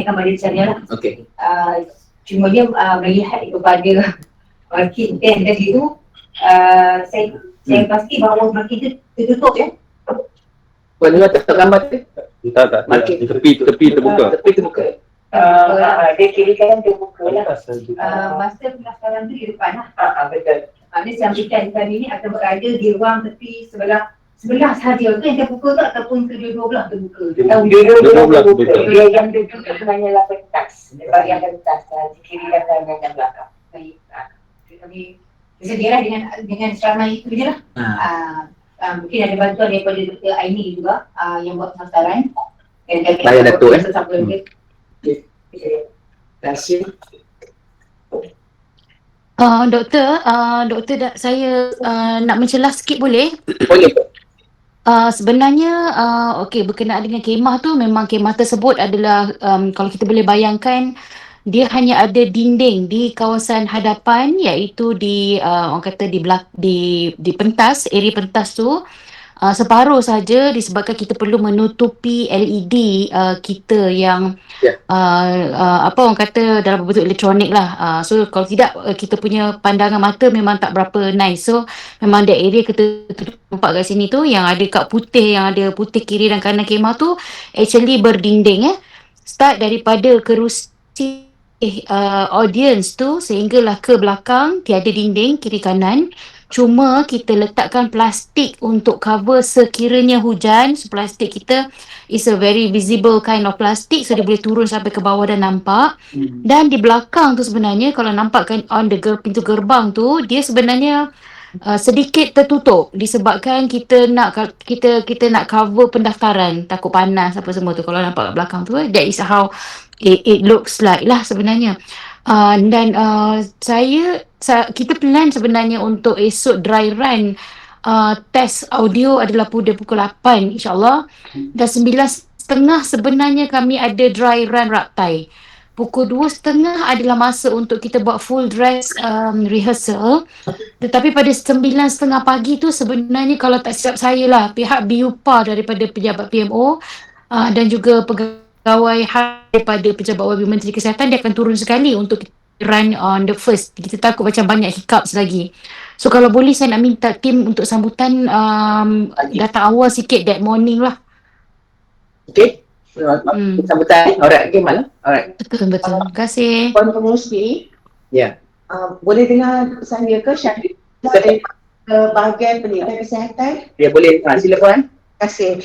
sampaikan pada saya lah. Okey. Cuma dia melihat kepada market kan tadi tu, saya pasti bahawa market tu tertutup ya. Boleh tak gambar tu? Tak. Tepi terbuka. Tepi terbuka. Dia kiri kanan terbuka lah. Masa pendaftaran tu di depan lah. Betul. Maknanya sambutan kali ni akan berada di ruang tepi sebelah sahaja tu yang terbuka tu ataupun kedua-dua belah terbuka. Dua belah terbuka. Dia yang terbuka tu hanyalah pentas. Bahagian pentas di kiri dan kanan dan belakang. Baik. Kami bersedialah dengan seramai itu je lah. Mungkin ada bantuan daripada Dr. Aini juga yang buat pendaftaran. Saya Datuk Terima kasih. Doktor, saya nak mencelah sikit boleh? Boleh. Sebenarnya berkenaan dengan kemah tu, memang kemah tersebut adalah kalau kita boleh bayangkan, dia hanya ada dinding di kawasan hadapan, iaitu di orang kata di pentas, area pentas tu. Separuh saja disebabkan kita perlu menutupi LED kita yang orang kata dalam bentuk elektronik lah. So kalau tidak kita punya pandangan mata memang tak berapa nice. So memang ada area kita nampak kat sini tu yang ada kad putih, yang ada putih kiri dan kanan kemah tu actually berdinding start daripada kerusi audience tu sehinggalah ke belakang tiada dinding kiri kanan. Cuma kita letakkan plastik untuk cover sekiranya hujan. So plastik kita is a very visible kind of plastic, so dia boleh turun sampai ke bawah dan nampak. Dan di belakang tu sebenarnya kalau nampak kan on the pintu gerbang tu, dia sebenarnya sedikit tertutup disebabkan kita nak cover pendaftaran, takut panas apa semua tu. Kalau nampak kat belakang tu, that is how it looks like lah sebenarnya. Kita plan sebenarnya untuk esok dry run test audio adalah pada pukul 8 insyaAllah. Dan 9.30 sebenarnya kami ada dry run raktai. Pukul 2.30 adalah masa untuk kita buat full dress rehearsal. Tetapi pada 9.30 pagi tu sebenarnya kalau tak silap saya lah, pihak BUPA daripada pejabat PMO dan juga pegawai daripada pejabat Wabil Menteri Kesihatan, dia akan turun sekali untuk run on the first. Kita takut macam banyak hiccups lagi. So kalau boleh saya nak minta tim untuk sambutan datang awal sikit that morning lah. Okay. Sambutan. Alright, okay malam. Alright. Betul. Terima kasih. Puan Pengerusi. Ya. Boleh dengar pesan dia ke Syahid? Dari bahagian pendidikan kesihatan? Ya boleh. Silakan. Terima kasih.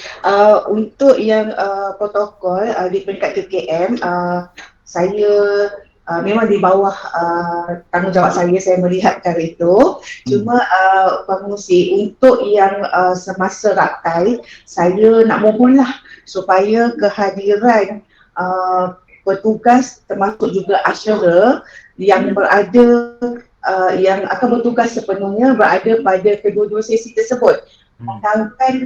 Untuk yang protokol di peringkat TKM, saya memang di bawah tanggungjawab saya melihat perkara itu. Cuma pengurusi untuk yang semasa raktai, saya nak mohonlah supaya kehadiran petugas termasuk juga asyara yang berada yang akan bertugas sepenuhnya berada pada kedua-dua sesi tersebut. Sedangkan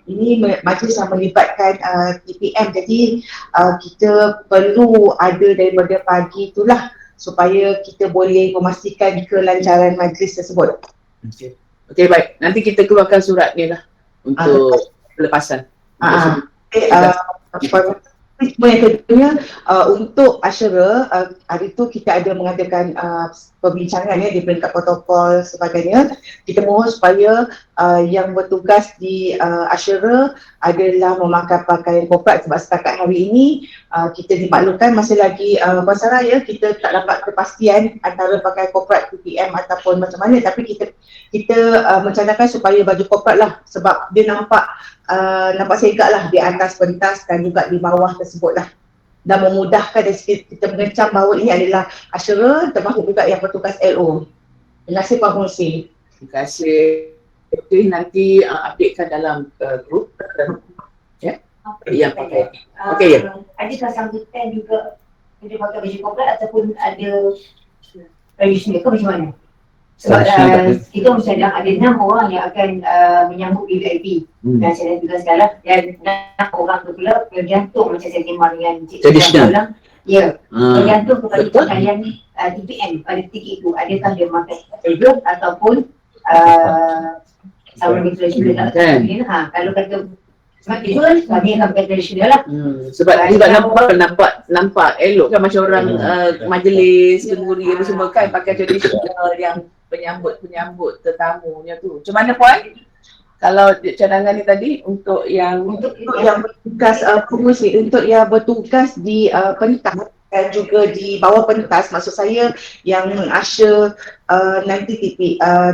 ini majlis yang melibatkan TPM, jadi kita perlu ada daripada pagi itulah supaya kita boleh memastikan kelancaran majlis tersebut. Okey baik, nanti kita keluarkan surat ni lah untuk pelepasan. Yang keduanya untuk asyara, hari tu kita ada mengadakan perbincangan di peringkat protokol sebagainya. Kita mohon supaya yang bertugas di asyara adalah memakai pakaian korporat sebab setakat hari ini kita dimaklumkan masih lagi pasaraya kita tak dapat kepastian antara pakaian korporat PPM ataupun macam mana, tapi kita mencadangkan supaya baju korporat lah sebab dia nampak segak lah di atas pentas dan juga di bawah tersebut lah, dan memudahkan dari kita mengecam bahawa ini adalah asyara termasuk juga yang bertugas LO. Terima kasih Pak Pengerusi. Terima kasih. Okay, nanti updatekan dalam grup ya. Yang pakai. Okey ya. Adakah sambutan juga dia pakai baju korporat ataupun ada tradisional ke macam mana? Sebab kita macam ada 6 orang yang akan menyambut VIP dan saya juga sekarang, dan 6 orang tu pula bergantung macam saya sembang dengan tradisional. Ya, bergantung kepada pakaian TPM pada titik itu. Adakah dia pakai tradisional ataupun sama tradisional. Kalau kata Sebab itu kan kami akan pakai tradisional lah. Sebab nampak elok kan macam orang majlis kenduri apa semua kan pakai tradisional yang penyambut tetamunya tu. Macam mana Puan? Kalau cadangan ni tadi untuk yang bertugas pengurusi, untuk yang bertugas di pentas dan juga di bawah pentas, maksud saya yang mengusher nanti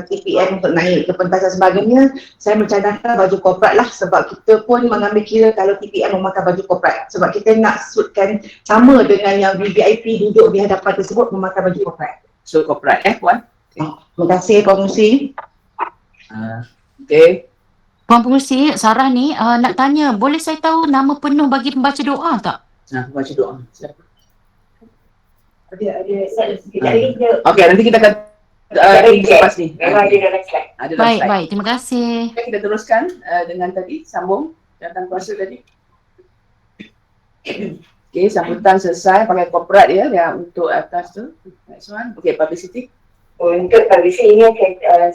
TPM untuk naik ke pentas dan sebagainya, saya mencadangkan baju korporat lah, sebab kita pun mengambil kira kalau TPM memakai baju korporat, sebab kita nak suitkan sama dengan yang VVIP duduk di hadapan tersebut memakai baju korporat. So korporat Puan? Terima kasih pengurusi. Okay. Puan Pengurusi, Sarah ni nak tanya, boleh saya tahu nama penuh bagi pembaca doa tak? Baca doa. Siapa? Ada sekejap lagi kita Okay, nanti kita akan lepas ni. memang ada dalam slide. Ada dalam slide. Baik, terima kasih. Okay, kita teruskan dengan tadi, sambung datang kuasa tadi. Okay, sambutan selesai pakai korporat ya, yang untuk atas tu. Next one. Okay, publicity. Untuk publicity ini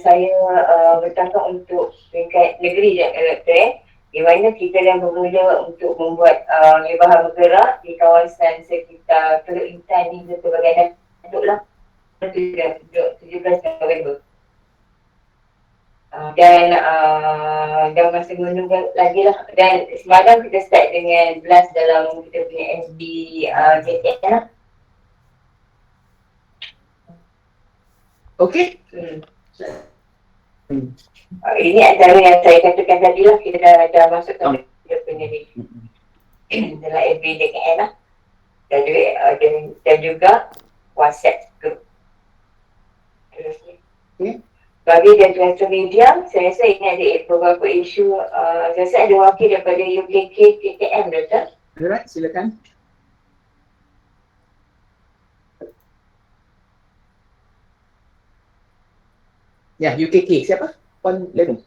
saya bertangkap untuk peringkat negeri dan elektoral, di mana kita dah bermula untuk membuat bahan bergerak di kawasan sekitar Teluk Intan ni dan sebagainya. Untuklah untuk 17 November. Dan masih menunggu lagi lah. Dan semalam kita start dengan blast dalam kita punya SB JTN lah. Okay. Ini antara yang saya katakan tadi lah, kita dah masukkan kita punya ni dalam FB DKN lah, dan juga WhatsApp group. Bagi dan transfer media, saya rasa ini ada beberapa isu, saya rasa ada wakil daripada UKK KKM, betul? Alright, silakan. Ya, UKK. Siapa? Puan Lenu.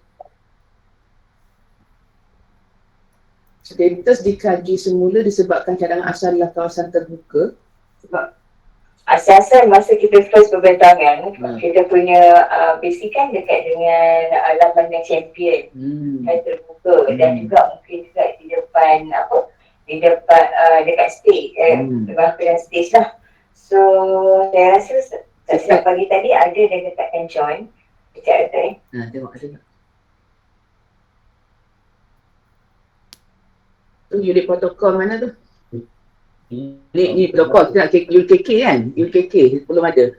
Status dikaji semula disebabkan cadangan asal adalah kawasan terbuka. Sebab asal-asal masa kita first berbentangan, kita punya basikan dekat dengan lapangan champion kan, terbuka dan juga mungkin juga di depan dekat stage, belakang stage lah. So saya rasa setiap pagi tadi ada dia katakan join. Sekejap Tengok ada tak? Tu unit protokol mana tu? Ni protokol kita nak UKK kan? UKK belum ada.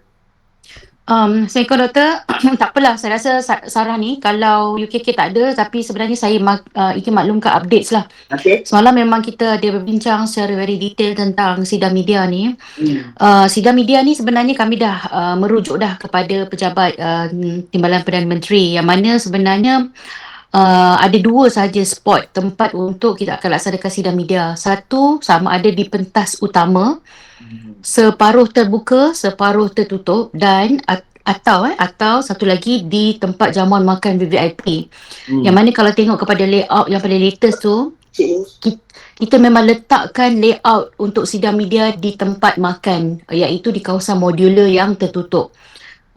Assalamualaikum Doktor. Tak apalah, saya rasa Sarah ni kalau UKK tak ada, tapi sebenarnya saya ingin maklumkan updates lah. Okay. Semalam memang kita ada berbincang secara very detail tentang sidang media ni. Sidang media ni sebenarnya kami dah merujuk dah kepada pejabat Timbalan Perdana Menteri, yang mana sebenarnya ada dua sahaja spot tempat untuk kita akan laksanakan sidang media. Satu sama ada di pentas utama, separuh terbuka, separuh tertutup, dan atau satu lagi di tempat jamuan makan VVIP. Yang mana kalau tengok kepada layout yang paling latest tu, kita memang letakkan layout untuk sidang media di tempat makan, iaitu di kawasan modular yang tertutup.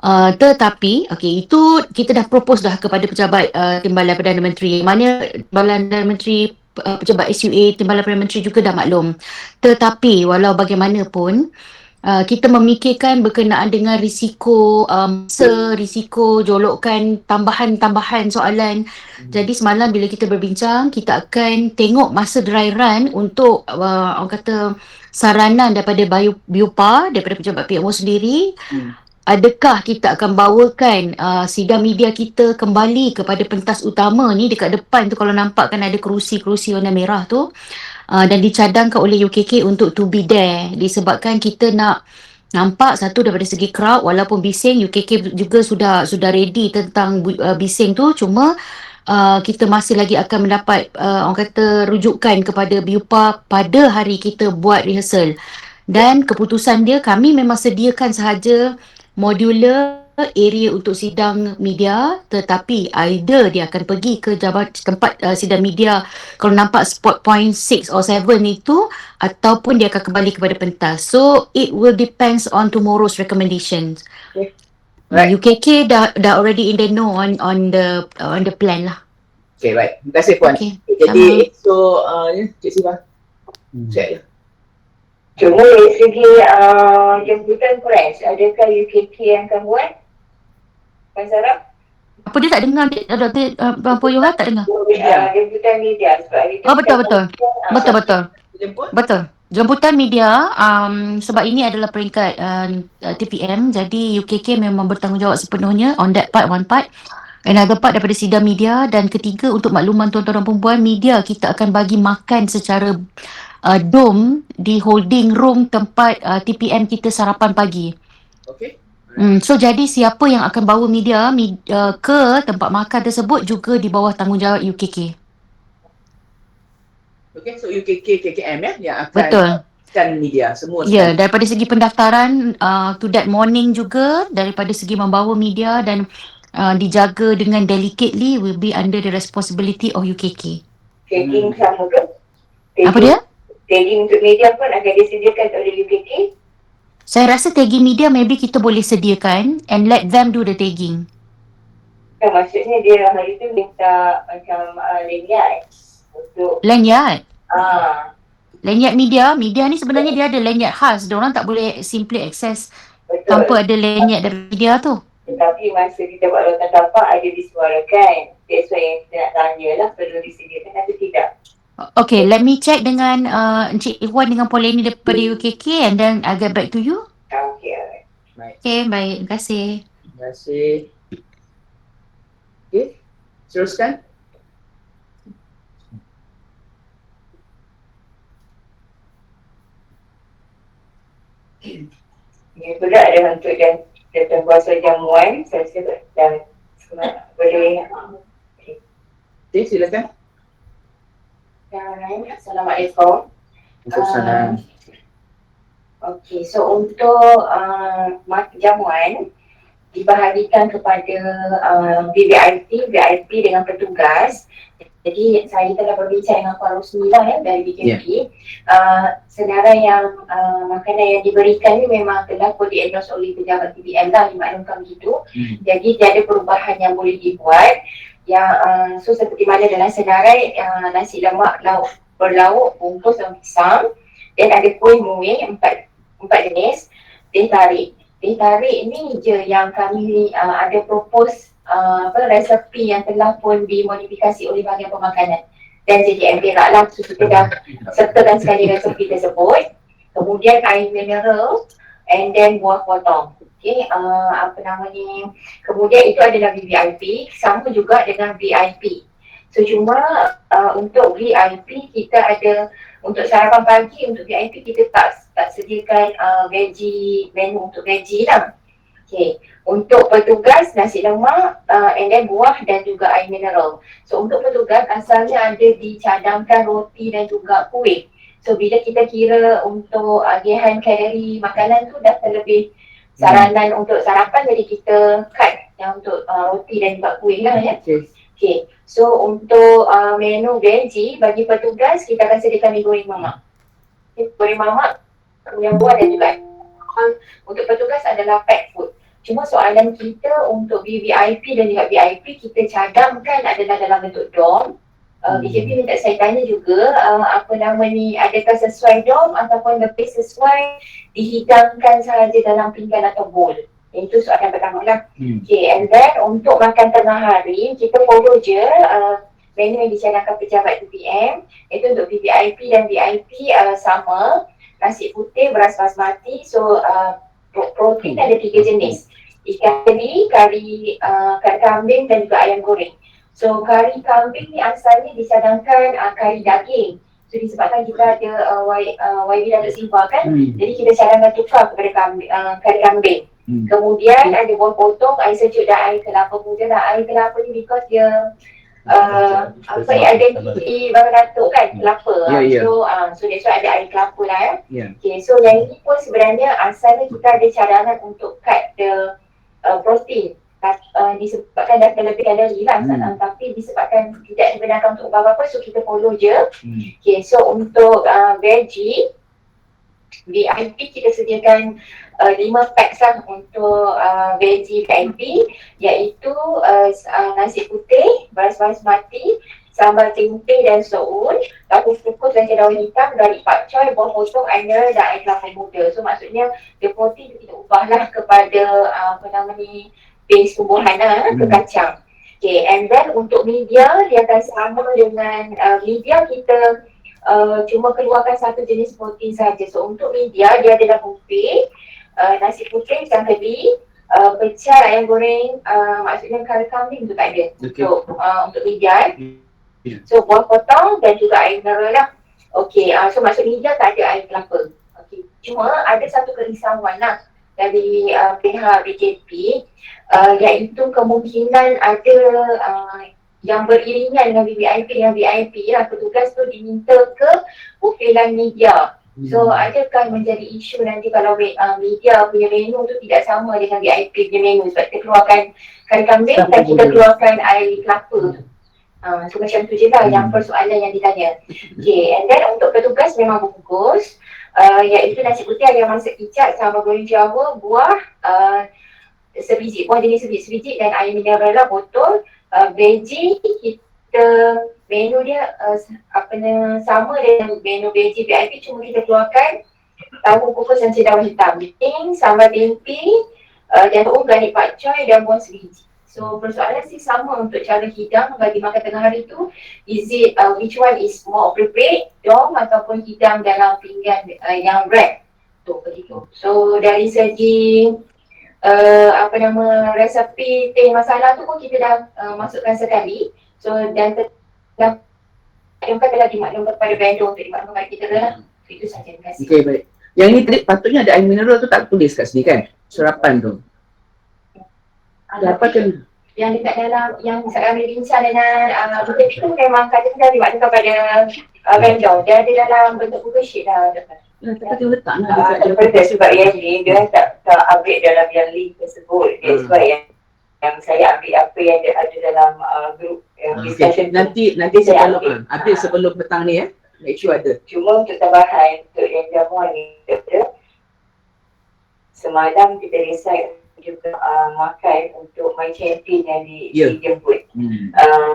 Tetapi itu kita dah propose dah kepada pejabat Timbalan Perdana Menteri, mana Timbalan Perdana Menteri, pejabat SUA Timbalan Perdana Menteri juga dah maklum. Tetapi walau bagaimanapun kita memikirkan berkenaan dengan risiko risiko jolokan tambahan soalan. Jadi semalam bila kita berbincang, kita akan tengok masa dry run untuk orang kata saranan daripada BIOPA, daripada pejabat PMO sendiri. Adakah kita akan bawakan sidang media kita kembali kepada pentas utama ni dekat depan tu, kalau nampak kan ada kerusi-kerusi warna merah tu, dan dicadangkan oleh UKK untuk to be there, disebabkan kita nak nampak satu daripada segi crowd, walaupun bising UKK juga sudah ready tentang bising tu, cuma kita masih lagi akan mendapat orang kata rujukan kepada BIOPA pada hari kita buat rehearsal. Dan keputusan dia, kami memang sediakan sahaja modular area untuk sidang media, tetapi either dia akan pergi ke tempat sidang media kalau nampak spot point 6 or 7 itu, ataupun dia akan kembali kepada pentas. So it will depends on tomorrow's recommendations. Okay. Right. UKK dah already in the know on the plan lah. Okay, baik. Terima kasih Puan. Okey. Jadi esok Cik Siva. Check je. Cuma dari segi jemputan press, adakah UKK yang akan buat? Puan Sarah? Apa dia tak dengar Dr. Puan Yoha tak dengar? Jemputan media sebab hari tu Oh betul. Jemput? Betul. Jemputan media sebab ini adalah peringkat TPM, jadi UKK memang bertanggungjawab sepenuhnya on that part, one part. Another part daripada sidang media, dan ketiga untuk makluman tuan-tuan dan perempuan, media kita akan bagi makan secara dom di holding room tempat TPM kita sarapan pagi. Okay. So jadi siapa yang akan bawa media ke tempat makan tersebut juga di bawah tanggungjawab UKK. Okay, so UKK, KKM yang akan Betul. media semua. Ya, daripada segi pendaftaran to that morning juga, daripada segi membawa media dan dijaga dengan delicately will be under the responsibility of UKK. tagging sama ke? Apa dia? Tagging untuk media pun akan disediakan oleh UKK. Saya rasa tagging media maybe kita boleh sediakan and let them do the tagging. Kan maksudnya dia hari tu minta macam lanyard untuk Lanyard. Lanyard media ni sebenarnya dia ada lanyard khas. Diorang tak boleh simply access tanpa ada lanyard dari media tu. Tetapi masa kita buat lautan tapak ada disuarakan. That's why yang kita nak tanya lah, perlu disediakan atau tidak. Okay, let me check dengan Encik Ikhwan dengan Puan Leni daripada UKK and then I'll get back to you. Okay, alright. Okay, baik. Terima kasih. Terima kasih. Okay, teruskan. Ini pula ada untuk dan kuasa jamuan. Saya rasa dah boleh. Okay, silakan. Assalamualaikum. Waalaikumsalam. Okey, so untuk jamuan dibahagikan kepada VIP dengan petugas. Jadi saya telah berbincang dengan Puan Rosmila dari BKP. Senarai yang makanan yang diberikan ni memang telah pun di-endorse oleh pejabat TPM lah, dimaklumkan begitu. Jadi tiada perubahan yang boleh dibuat. So seperti mana dalam senarai nasi lemak berlauk bungkus daun pisang, dan ada kuih muih empat jenis, teh tarik. Teh tarik ni je yang kami ada propose resepi yang telah pun dimodifikasi oleh bahagian pemakanan dan JDM Perak lah. So kita dah sertakan sekali resepi tersebut. Kemudian air mineral and then buah potong. Okay, kemudian itu adalah VVIP, sama juga dengan VIP. So cuma untuk VIP kita ada, untuk sarapan pagi untuk VIP kita tak sediakan menu untuk veggie lah. Okay. Untuk petugas nasi lemak and then buah dan juga air mineral. So untuk petugas asalnya ada dicadangkan roti dan juga kuih. So bila kita kira untuk agihan kalori makanan tu dah terlebih saranan untuk sarapan, jadi kita cut yang untuk roti dan juga kuih lah ya. Okay. So untuk menu veggie bagi petugas kita akan sediakan mi goreng mamak. Okay, goreng mamak, kemudian buah dan juga untuk petugas adalah packed food. Cuma soalan kita untuk VVIP dan juga VIP kita cadangkan adalah dalam bentuk dom. BJP minta saya tanya juga adakah sesuai dom ataupun lebih sesuai dihidangkan sahaja dalam pinggan atau bowl. Itu soalan pertama lah. Okay, and then untuk makan tengah hari kita follow je menu yang dicadangkan pejabat TPM. Itu untuk VVIP dan VIP sama, nasi putih, beras basmati. So protein ada 3 jenis. Ikan kari kambing dan juga ayam goreng. So kari kambing ni asalnya dicadangkan kari daging. So disebabkan kita ada YB Datuk Siva kan, jadi kita cadangkan tukar kepada kari kambing. Kemudian ada buah potong, air sejuk dan air kelapa muda lah. Air kelapa ni because dia identiti Bang Datuk kan, kelapa. So that's why ada air kelapa lah Okay, so yang ini pun sebenarnya asalnya kita ada cadangan untuk cut the protein. Disebabkan dah terlebih kalori lah, tapi disebabkan tidak dibenarkan untuk apa-apa, so kita follow je. Okay, so untuk veggie VIP kita sediakan 5 packs lah untuk veggie VIP, iaitu nasi putih, beras basmati, sambal tempeh dan soun, tahu kukus dan daun hitam, garlic pak choy, buah potong, air mineral dan air kelapa muda. So maksudnya the protein kita ubahlah kepada base tumbuhan ke kacang. Okay, and then untuk media dia akan sama dengan media kita cuma keluarkan satu jenis protein saja. So untuk media dia adalah buffet, nasi putih, ikan keli, pecel, ayam goreng, maksudnya kari kambing tu tak ada. Okay. Untuk media so buah potong dan juga air mineral lah. Okay, so maksud media tak ada air kelapa. Okay. Cuma ada satu kerisauan lah dari pihak BJP, iaitu kemungkinan ada yang beriringan dengan VIP lah, petugas tu diminta ke buffet media. So adakah menjadi isu nanti kalau media punya menu tu tidak sama dengan VIP punya menu, sebab kita keluarkan kari kambing dan kita keluarkan air kelapa tu. So macam tu je lah yang persoalan yang ditanya. Okay, and then untuk petugas memang bungkus, iaitu nasi putih, ayam masak kicap, sambal goreng Jawa, buah sebiji, buah jenis sebiji dan air mineral lah botol. Veggie kita menu dia sama dengan menu veggie VIP, cuma kita keluarkan tahu kukus dan daun hitam, sambal tempeh dan garlic pak choy dan buah sebiji. So persoalan sih sama untuk cara hidang bagi makan tengah hari tu, is it which one is more appropriate, dom ataupun hidang dalam pinggan yang wrap tu begitu. So dari segi resepi teh masala tu pun kita dah masukkan sekali. So dan telah dimaklumkan kepada vendor untuk dimaklumkan kita lah. Itu saja, terima kasih. Okay, baik. Yang ni tadi patutnya ada air mineral tu tak tulis kat sini kan? Sarapan tu. Ada apa tu? Yang dekat dalam, yang saya ambil bincang dengan BJP tu memang kata-kata dimaklumkan kepada vendor. Dia ada dalam bentuk Google Sheet lah. Tapi dia letak lah. Daripada sebab yang ni, dia tak update dalam yang link tersebut. Dia sebab yang saya ambil apa yang ada dalam grup discussion. Nanti saya update sebelum petang ni make sure ada. Cuma untuk tambahan, untuk yang jamuan ni, semalam kita decide juga makan untuk my champion yang dijemput.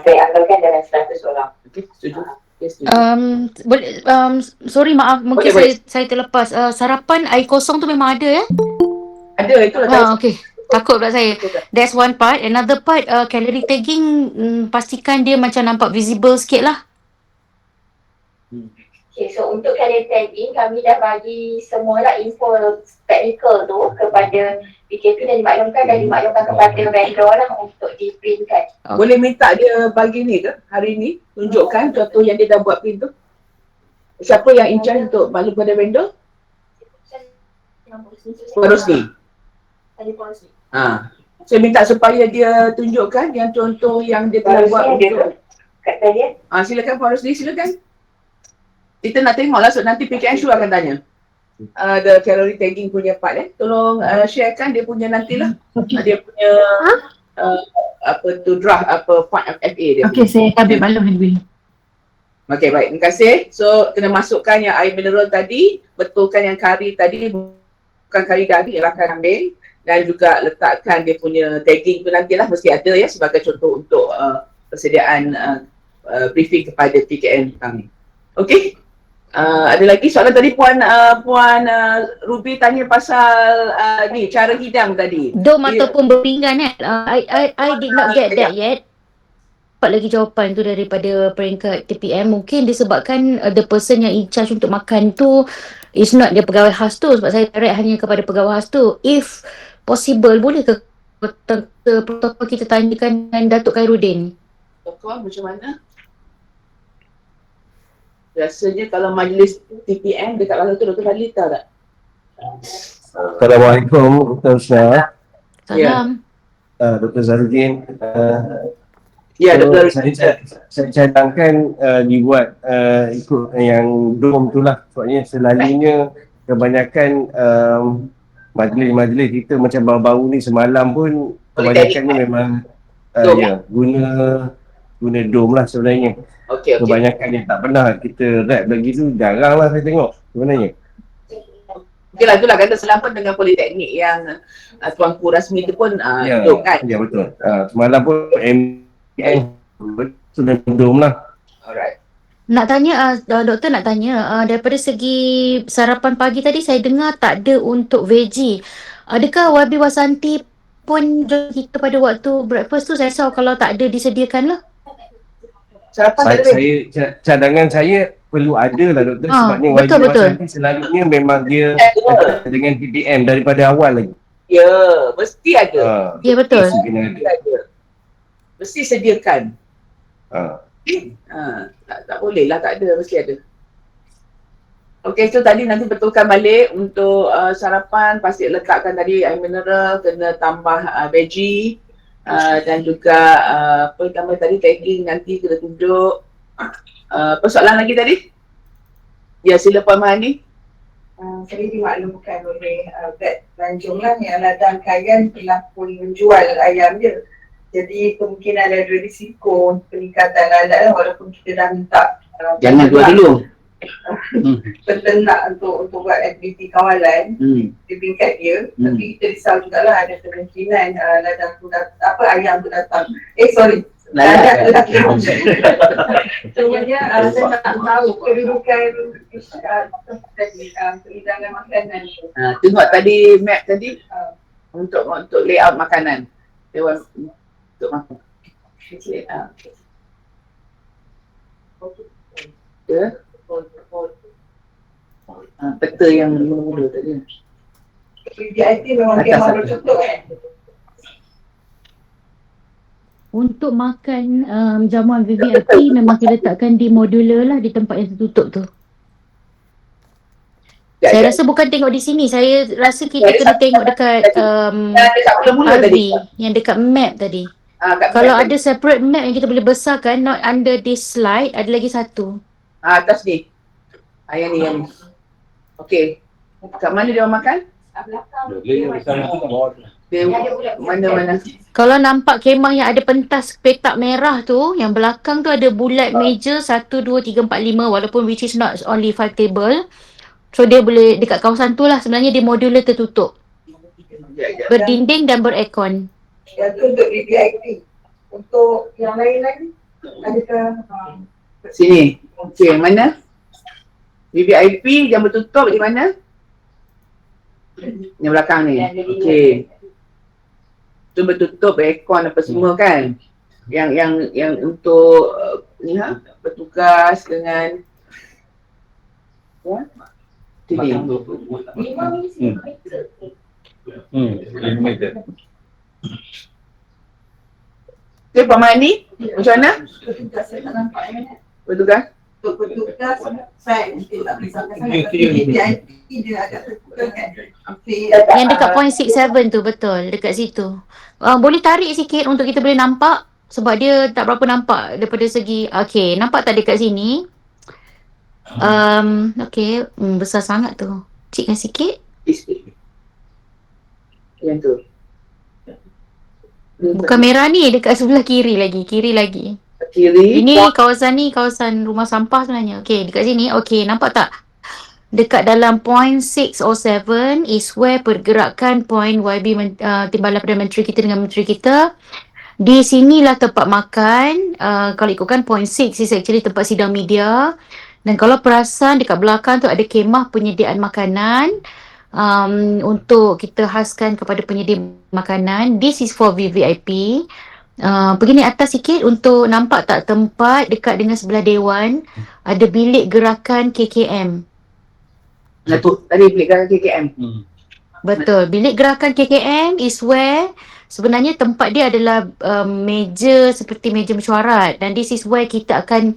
Saya anggarkan dalam 100 orang. Okay, setuju. Yes, Boleh, sorry maaf, mungkin saya terlepas. Sarapan air kosong tu memang ada Ada, itulah. Okay. Takut pula saya. That's one part. Another part, calorie tagging, pastikan dia macam nampak visible sikit lah. Okay, so untuk calorie tagging, kami dah bagi semualah info teknikal tu kepada BKP dan dimaklumkan kepada vendor lah untuk di-printkan. Boleh minta dia bagi ni ke hari ni? Tunjukkan contoh yang dia dah buat print tu. Siapa yang in charge untuk maklum pada vendor? Rosni. Saya minta supaya dia tunjukkan yang contoh yang dia telah buat untuk. Kat saya. Silakan Pak Rosni, silakan. Kita nak tengok lah, so nanti PKN Shu akan tanya. The calorie tagging punya part tolong sharekan dia punya nantilah. Dia punya draft part of FA dia. Okay, saya ambil maklum Edwin. Okay, baik. Terima kasih. So, kena masukkan yang air mineral tadi, betulkan yang kari tadi, bukan kari daging, ialah kari kambing, dan juga letakkan dia punya tagging tu nantilah mesti ada sebagai contoh untuk persediaan briefing kepada PKN kami. Okay. Ada lagi soalan tadi Puan Ruby tanya pasal ni cara hidang tadi. Dom ataupun berpinggan I did not get that yet. Dapat lagi jawapan tu daripada peringkat TPM. Mungkin disebabkan the person yang in charge untuk makan tu is not dia pegawai khas tu, sebab saya direct hanya kepada pegawai khas tu. If possible, boleh ke protokol kita tanyakan dengan Datuk Khairuddin? Protokol macam mana? Biasanya kalau majlis TPM dekat belakang tu Dr. Halita tak? Assalamualaikum Dr. Usna. Salam. Dr. Zaruddin. Ya, Dr. Saya cadangkan dibuat ikut yang dom tu lah. Sebabnya selalunya kebanyakan majlis-majlis kita macam baru-baru ni semalam pun kebanyakannya memang guna dom lah sebenarnya. Okay. Kebanyakan yang tak pernah kita rap lagi tu jarang lah saya tengok sebenarnya. Okey lah, itulah kata selamat dengan politeknik yang tuanku rasmi tu pun Ya, duduk kan. ya betul. Semalam pun MPN betul dan dom lah. Alright. Nak tanya, doktor nak tanya, daripada segi sarapan pagi tadi saya dengar tak ada untuk veggie. Adakah YB Wasanti pun jom kita pada waktu breakfast tu? Saya risau kalau tak ada disediakan lah. Sarapan tak ada. Cadangan saya perlu ada lah doktor, sebabnya betul, YB betul. Wasanti selalunya memang dia dengan PPM daripada awal lagi. Ya, mesti ada. Ya, betul. Mesti kena ada. Mesti ada. Mesti sediakan. Tak boleh lah, tak ada, mesti ada. Okey, so tadi nanti betulkan balik untuk sarapan, pasti letakkan tadi air mineral, kena tambah veggie dan juga apa nama tadi, tagging nanti kena tunjuk. Persoalan lagi tadi? Ya, sila Puan Mahani. Saya dimaklumkan oleh Vet Tanjung lah yang ladang Kayan telah pun menjual ayam dia. Jadi kemungkinan ada risiko peningkatan lalat walaupun kita dah minta Jangan jual dulu. peternak untuk buat aktiviti kawalan di tingkat dia. Tapi kita risau jugalah ada kemungkinan ladang tu ayam tu datang. Lalat tu datang. Sebenarnya saya nak tahu kedudukan perhidangan makanan tu. Tengok tadi map tadi untuk layout makanan. Dewan untuk makan. Ya. Peta yang mula-mula tadi. VIP memang dia mahu tutup kan? Untuk makan jamuan VVIP memang kita letakkan di modular lah, di tempat yang tertutup tu. Saya rasa bukan tengok di sini, saya rasa kita kena tengok dekat RV yang dekat map tadi. Kalau ada separate map yang kita boleh besarkan, not under this slide, ada lagi satu. Atas ni. Yang ni. Okey. Kat mana dia orang makan? Dia mana-mana. Kalau nampak kemah yang ada pentas petak merah tu, yang belakang tu ada bulat meja 1, 2, 3, 4, 5 walaupun which is not only 5 table. So dia boleh dekat kawasan tu lah, sebenarnya dia modular tertutup. Berdinding dan berekon. Yang tu untuk VIP. Untuk yang lain lagi, adakah Sini. Okey, mana? VVIP yang bertutup di mana? Yang belakang ni. Okey. Tu bertutup aircon apa semua kan? Yang untuk ni bertugas dengan sini. 5 meter. Okay, Pak Mani, macam mana? petugas saya tak nampak yang Bertugas? untuk petugas saya mungkin tak boleh sampai sangat tapi VIP dia agak terbuka kan. Yang dekat point 67 tu, betul, dekat situ. Boleh tarik sikit untuk kita boleh nampak sebab dia tak berapa nampak daripada segi, okey, nampak tak dekat sini? Okey, besar sangat tu. Cikkan sikit. Yang tu. Bukan merah ni, dekat sebelah kiri lagi. Kiri. Ini kawasan ni, kawasan rumah sampah sebenarnya. Okey, dekat sini. Okey, nampak tak? Dekat dalam point 607 is where pergerakan point YB Timbalan Perdana Menteri kita dengan Menteri kita. Di sinilah tempat makan. Kalau ikutkan point 6 is actually tempat sidang media. Dan kalau perasan dekat belakang tu ada kemah penyediaan makanan. Untuk kita khaskan kepada penyedia makanan. This is for VVIP. Pergi naik atas sikit untuk nampak tak tempat dekat dengan sebelah dewan ada bilik gerakan KKM. Tadi bilik gerakan KKM. Betul. Bilik gerakan KKM is where sebenarnya tempat dia adalah meja seperti meja mesyuarat, dan this is where kita akan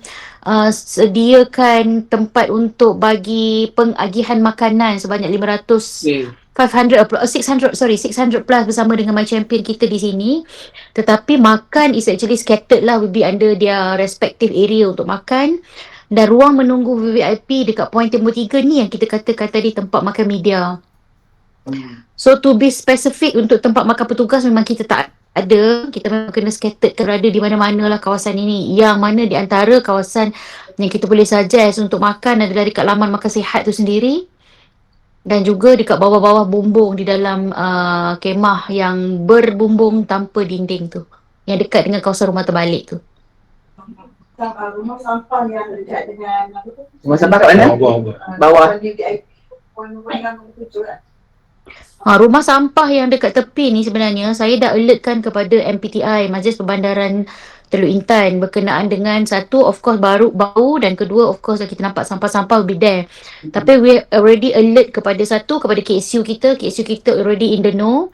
sediakan tempat untuk bagi pengagihan makanan sebanyak 600 plus bersama dengan My Champion kita di sini. Tetapi makan is actually scattered lah, will be under their respective area untuk makan. Dan ruang menunggu VVIP dekat point tembok 3 ni yang kita katakan tadi tempat makan media. So to be specific untuk tempat makan petugas memang kita tak ada. Kita memang kena scattered terada di mana-mana lah kawasan ini. Yang mana di antara kawasan yang kita boleh suggest untuk makan adalah dekat laman makan sihat tu sendiri. dan juga dekat bawah-bawah bumbung di dalam kemah yang berbumbung tanpa dinding tu, yang dekat dengan kawasan rumah terbalik tu. Rumah sampah yang dekat dengan apa tu? Rumah sampah kat mana? Bawah. Rumah sampah yang dekat tepi ni sebenarnya saya dah alertkan kepada MPTI, Majlis Perbandaran Teluk Intan, berkenaan dengan satu, of course bau, dan kedua, of course kita nampak sampah-sampah will be there. Tapi we already alert kepada satu, kepada KSU kita already in the know.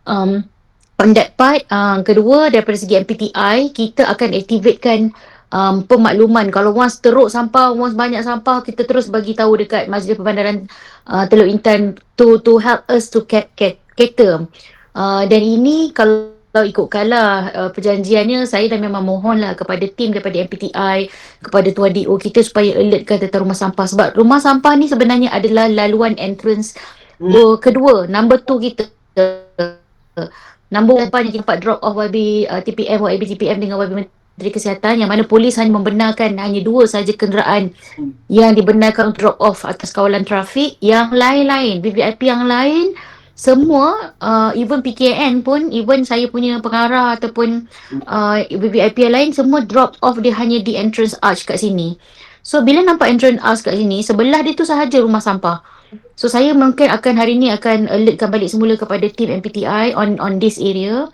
On that part. Kedua, daripada segi MPTI, kita akan activatekan pemakluman. Kalau once teruk sampah, once banyak sampah, kita terus bagi tahu dekat Majlis Perbandaran Teluk Intan to help us to cater. Dan ini kalau ikutkanlah perjanjiannya, saya dah memang mohonlah kepada tim daripada MPTI, kepada Tuan DO kita supaya alertkan tentang rumah sampah. Sebab rumah sampah ni sebenarnya adalah laluan entrance kedua, number 2 kita. Number 1 yang kita dapat drop off YB TPM, YB TPM dengan YB Menteri Kesihatan, yang mana polis hanya membenarkan hanya 2 saja kenderaan yang dibenarkan untuk drop off atas kawalan trafik. Yang lain-lain, VVIP yang lain semua, even PKN pun, even saya punya pengarah ataupun VVIP yang lain, semua drop off dia hanya di entrance arch kat sini. So bila nampak entrance arch kat sini, sebelah dia tu sahaja rumah sampah. So saya mungkin akan hari ni akan alertkan balik semula kepada tim MPTI on this area.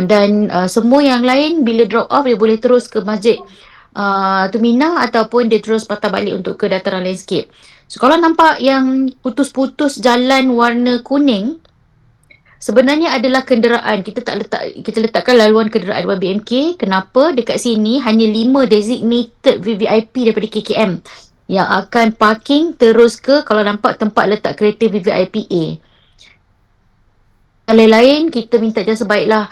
Dan semua yang lain bila drop off dia boleh terus ke Masjid Tuminah ataupun dia terus patah balik untuk ke dataran landscape. So kalau nampak yang putus-putus jalan warna kuning, sebenarnya adalah kenderaan. Kita letakkan laluan kenderaan YBMK. Kenapa? Dekat sini hanya 5 designated VVIP daripada KKM yang akan parking terus ke kalau nampak tempat letak kereta VVIP A. Lain-lain kita minta jasa baiklah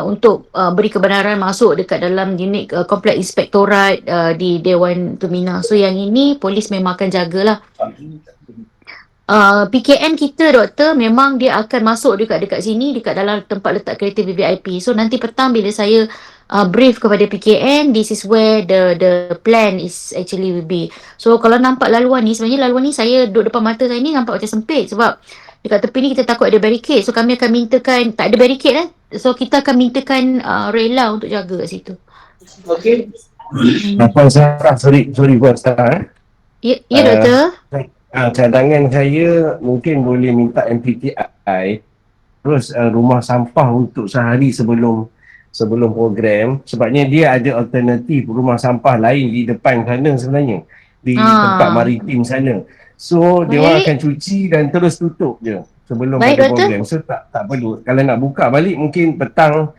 untuk beri kebenaran masuk dekat dalam unit komplek inspektorat di Dewan Tuminah. So yang ini polis memang akan jagalah. PKN kita doktor memang dia akan masuk dekat sini, dekat dalam tempat letak kereta VVIP. So nanti petang bila saya brief kepada PKN, this is where the plan is actually will be. So kalau nampak laluan ni, sebenarnya laluan ni saya duduk depan mata saya ni nampak macam sempit sebab dekat tepi ni kita takut ada barricade. So kami akan mintakan, tak ada barricade so kita akan mintakan rela untuk jaga kat situ. Okey. Puan Sarah, sorry Puan Sarah. Ya doktor. Cadangan saya mungkin boleh minta MPTI terus rumah sampah untuk sehari sebelum program, sebabnya dia ada alternatif rumah sampah lain di depan sana sebenarnya, di tempat maritim sana. So dia orang akan cuci dan terus tutup je sebelum ada program. So tak perlu, kalau nak buka balik mungkin petang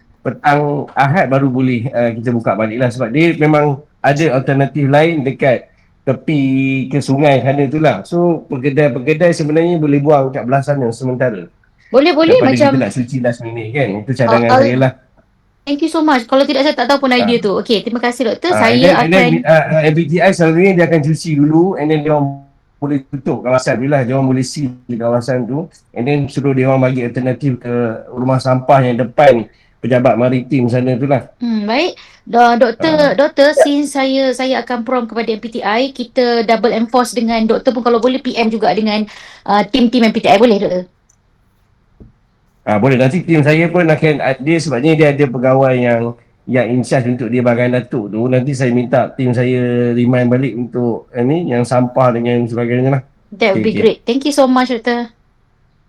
Ahad baru boleh kita buka balik lah, sebab dia memang ada alternatif lain dekat tepi ke sungai sana tu lah. So pekedai sebenarnya boleh buang kat belah sana sementara. Boleh daripada macam kita nak cuci last minute kan. Itu cadangan saya lah. Thank you so much. Kalau tidak saya tak tahu pun idea tu. Okey, terima kasih doktor. Saya akan MPTI selalunya dia akan cuci dulu and then dia orang boleh tutup kawasan tu lah. Dia orang boleh seal di kawasan tu and then suruh dia orang bagi alternatif ke rumah sampah yang depan pejabat maritim sana tu lah. Baik. Doktor, since saya akan prompt kepada MPTI, kita double enforce dengan doktor pun kalau boleh PM juga dengan tim MPTI, boleh doktor? Boleh, nanti tim saya pun akan dia sebabnya dia ada pegawai yang in charge untuk dia bahagian datuk tu. Nanti saya minta tim saya remind balik untuk yang sampah dengan sebagainya lah. That would be great. Thank you so much doktor.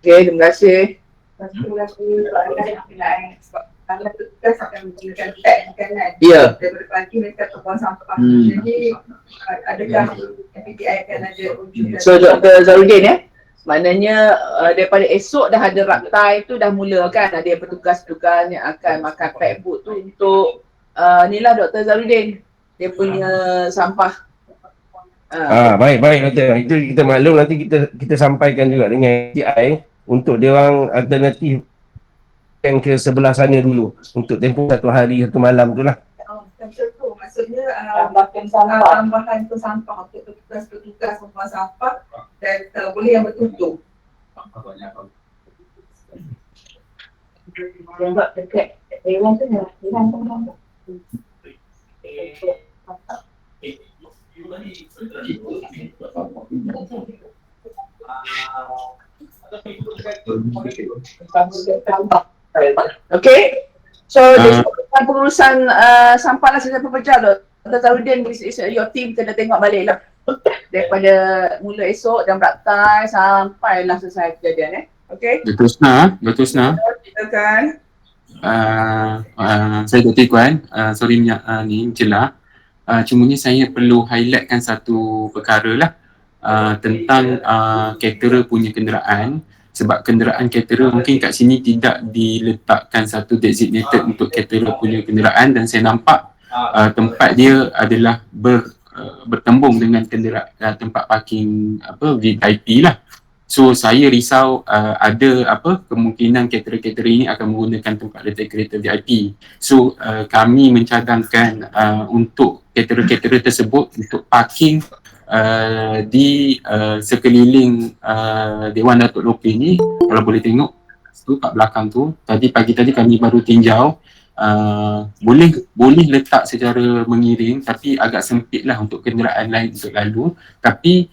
Okay, terima kasih. Kalau petugas akan menggunakan tag kan, Ya. daripada pagi mereka buang sampah. Jadi adakah MPTI akan ada wujud? So Dr. Zarudin maknanya daripada esok dah ada raktai tu dah mula kan, ada petugas-petugas yang akan makan pack food tu untuk inilah Dr. Zarudin dia punya sampah. Baik doktor. Itu kita maklum, nanti kita sampaikan juga dengan MPTI untuk dia orang alternatif yang ke sebelah sana dulu untuk tempoh 1 hari 1 malam tu lah. Maksudnya tambahan tu sampah untuk petugas membuang sampah dan boleh yang bertutup. Tengok dekat Dewan tu lah, Dewan tu. Okay. So tentang pengurusan sampah lah saya pecah tu. Dr. Zarudin, your team kena tengok balik lah. Daripada mula esok jam beraktai sampailah selesai kejadian Okay. Dr. Husna. Silakan. Saya Dr. Ikuan, sorry ni celah. Cumanya saya perlu highlightkan satu perkara lah tentang caterer punya kenderaan. Sebab kenderaan caterer mungkin kat sini tidak diletakkan satu designated untuk caterer punya kenderaan, dan saya nampak tempat dia adalah bertembung dengan kenderaan tempat parking VIP lah. So saya risau ada kemungkinan caterer ini akan menggunakan tempat letak kereta VIP. So kami mencadangkan untuk caterer tersebut untuk parking di sekeliling Dewan Datuk Lopi ni. Kalau boleh tengok tu kat belakang tu, pagi tadi kami baru tinjau, boleh letak secara mengiring, tapi agak sempit lah untuk kenderaan lain untuk lalu, tapi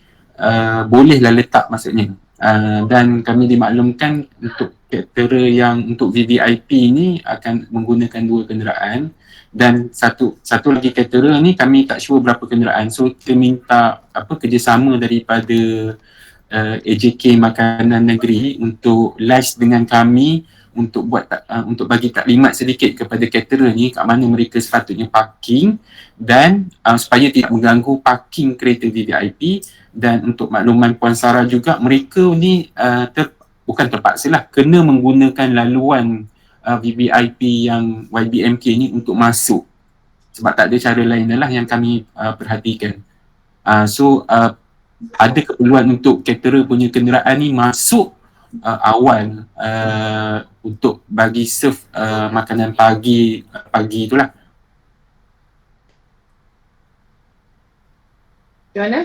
bolehlah letak maksudnya. Dan kami dimaklumkan untuk caterer yang untuk VVIP ni akan menggunakan 2 kenderaan, dan satu lagi caterer ni kami tak sure berapa kenderaan. So kita minta kerjasama daripada AJK Makanan Negeri untuk liaise dengan kami untuk untuk bagi taklimat sedikit kepada caterer ni kat mana mereka sepatutnya parking, dan supaya tidak mengganggu parking kereta VVIP. Dan untuk makluman Puan Sarah juga, mereka ni bukan terpaksa lah, kena menggunakan laluan VVIP yang YBMK ni untuk masuk, sebab tak ada cara lain lah yang kami perhatikan. So ada keperluan untuk caterer punya kenderaan ni masuk awal untuk bagi serve makanan pagi itulah. Macam mana?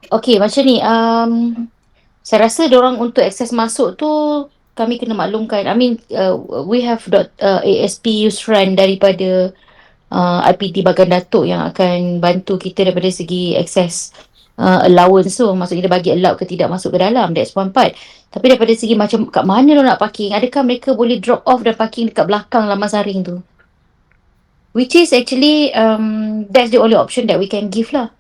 Okay, macam ni. Saya rasa diorang untuk akses masuk tu kami kena maklumkan. I mean, we have ASP Yusran daripada IPD Bagan Datuk yang akan bantu kita daripada segi akses allowance tu. Maksudnya dia bagi allow ke tidak masuk ke dalam. That's one part. Tapi daripada segi macam kat mana diorang nak parking, adakah mereka boleh drop off dan parking dekat belakang laman saring tu? Which is actually that's the only option that we can give lah.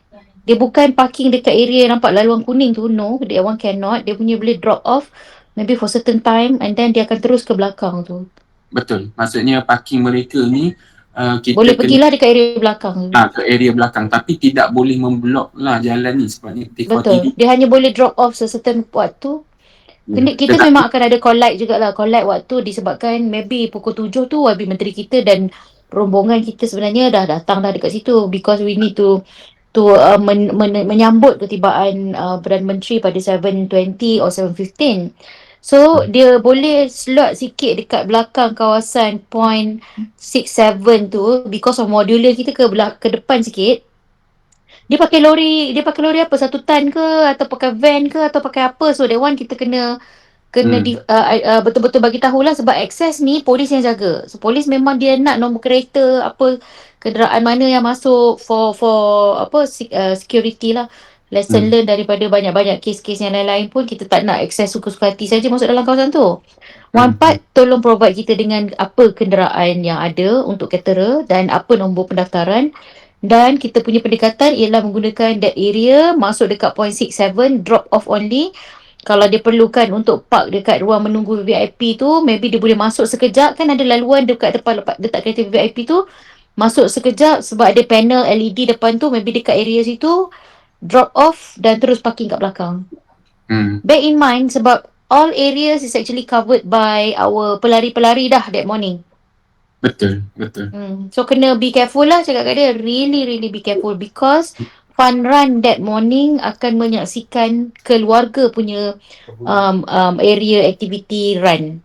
Dia bukan parking dekat area nampak laluan kuning tu. No, that one cannot. Dia punya boleh drop off maybe for certain time and then dia akan terus ke belakang tu. Betul. Maksudnya parking mereka ni kita boleh pergilah dekat area belakang. Ke area belakang, tapi tidak boleh memblok lah jalan ni sebabnya betul. Dia hanya boleh drop off certain waktu. Kita memang akan ada collide jugalah. Collide waktu disebabkan maybe pukul 7 tu YB Menteri kita dan rombongan kita sebenarnya dah datang dah dekat situ, because we need to menyambut ketibaan Perdana Menteri pada 7:20 or 7:15. So dia boleh slot sikit dekat belakang kawasan point 67 tu, because of modular kita ke depan sikit. Dia pakai lori apa, 1 tan ke atau pakai van ke atau pakai apa. So that one kita kena betul-betul bagi tahulah, sebab akses ni polis yang jaga. So polis memang dia nak nombor kereta apa, kenderaan mana yang masuk for security lah. Lesson learn daripada banyak-banyak kes-kes yang lain-lain pun, kita tak nak akses suka-suka hati saja masuk dalam kawasan tu. One part, tolong provide kita dengan apa kenderaan yang ada untuk caterer dan apa nombor pendaftaran, dan kita punya pendekatan ialah menggunakan that area, masuk dekat point 67, drop off only. Kalau dia perlukan untuk park dekat ruang menunggu VIP tu, maybe dia boleh masuk sekejap, kan ada laluan dekat depan letak kereta VIP tu, masuk sekejap sebab ada panel LED depan tu, maybe dekat area situ, drop off dan terus parking kat belakang. Bear in mind sebab all areas is actually covered by our pelari-pelari dah that morning. Betul. So kena be careful lah, cakap kat dia, really be careful, because fun run that morning akan menyaksikan keluarga punya area activity run.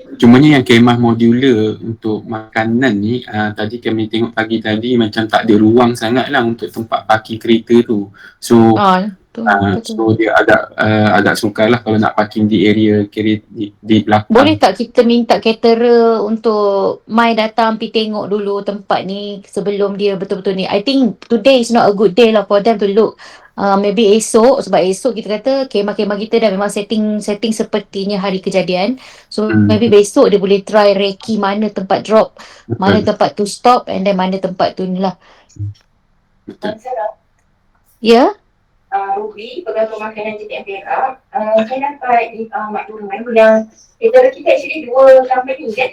Cumanya yang kemah modular untuk makanan ni, tadi kami tengok pagi tadi macam tak ada ruang sangat lah untuk tempat parking kereta tu. So So dia agak sukar lah kalau nak parking di area kiri di belakang. Boleh tak kita minta caterer untuk mai datang pergi tengok dulu tempat ni sebelum dia betul-betul ni. I think today is not a good day lah for them to look. Maybe esok, sebab esok kita kata kemah-kemah kita dah memang setting sepertinya hari kejadian. So maybe besok dia boleh try recce mana tempat drop, mana tempat to stop, and then mana tempat tu ni lah. Sarah, Ya? Ruby, pegawai pemakanan JTM Perak, saya dapat makluman yang kita actually dua company kan?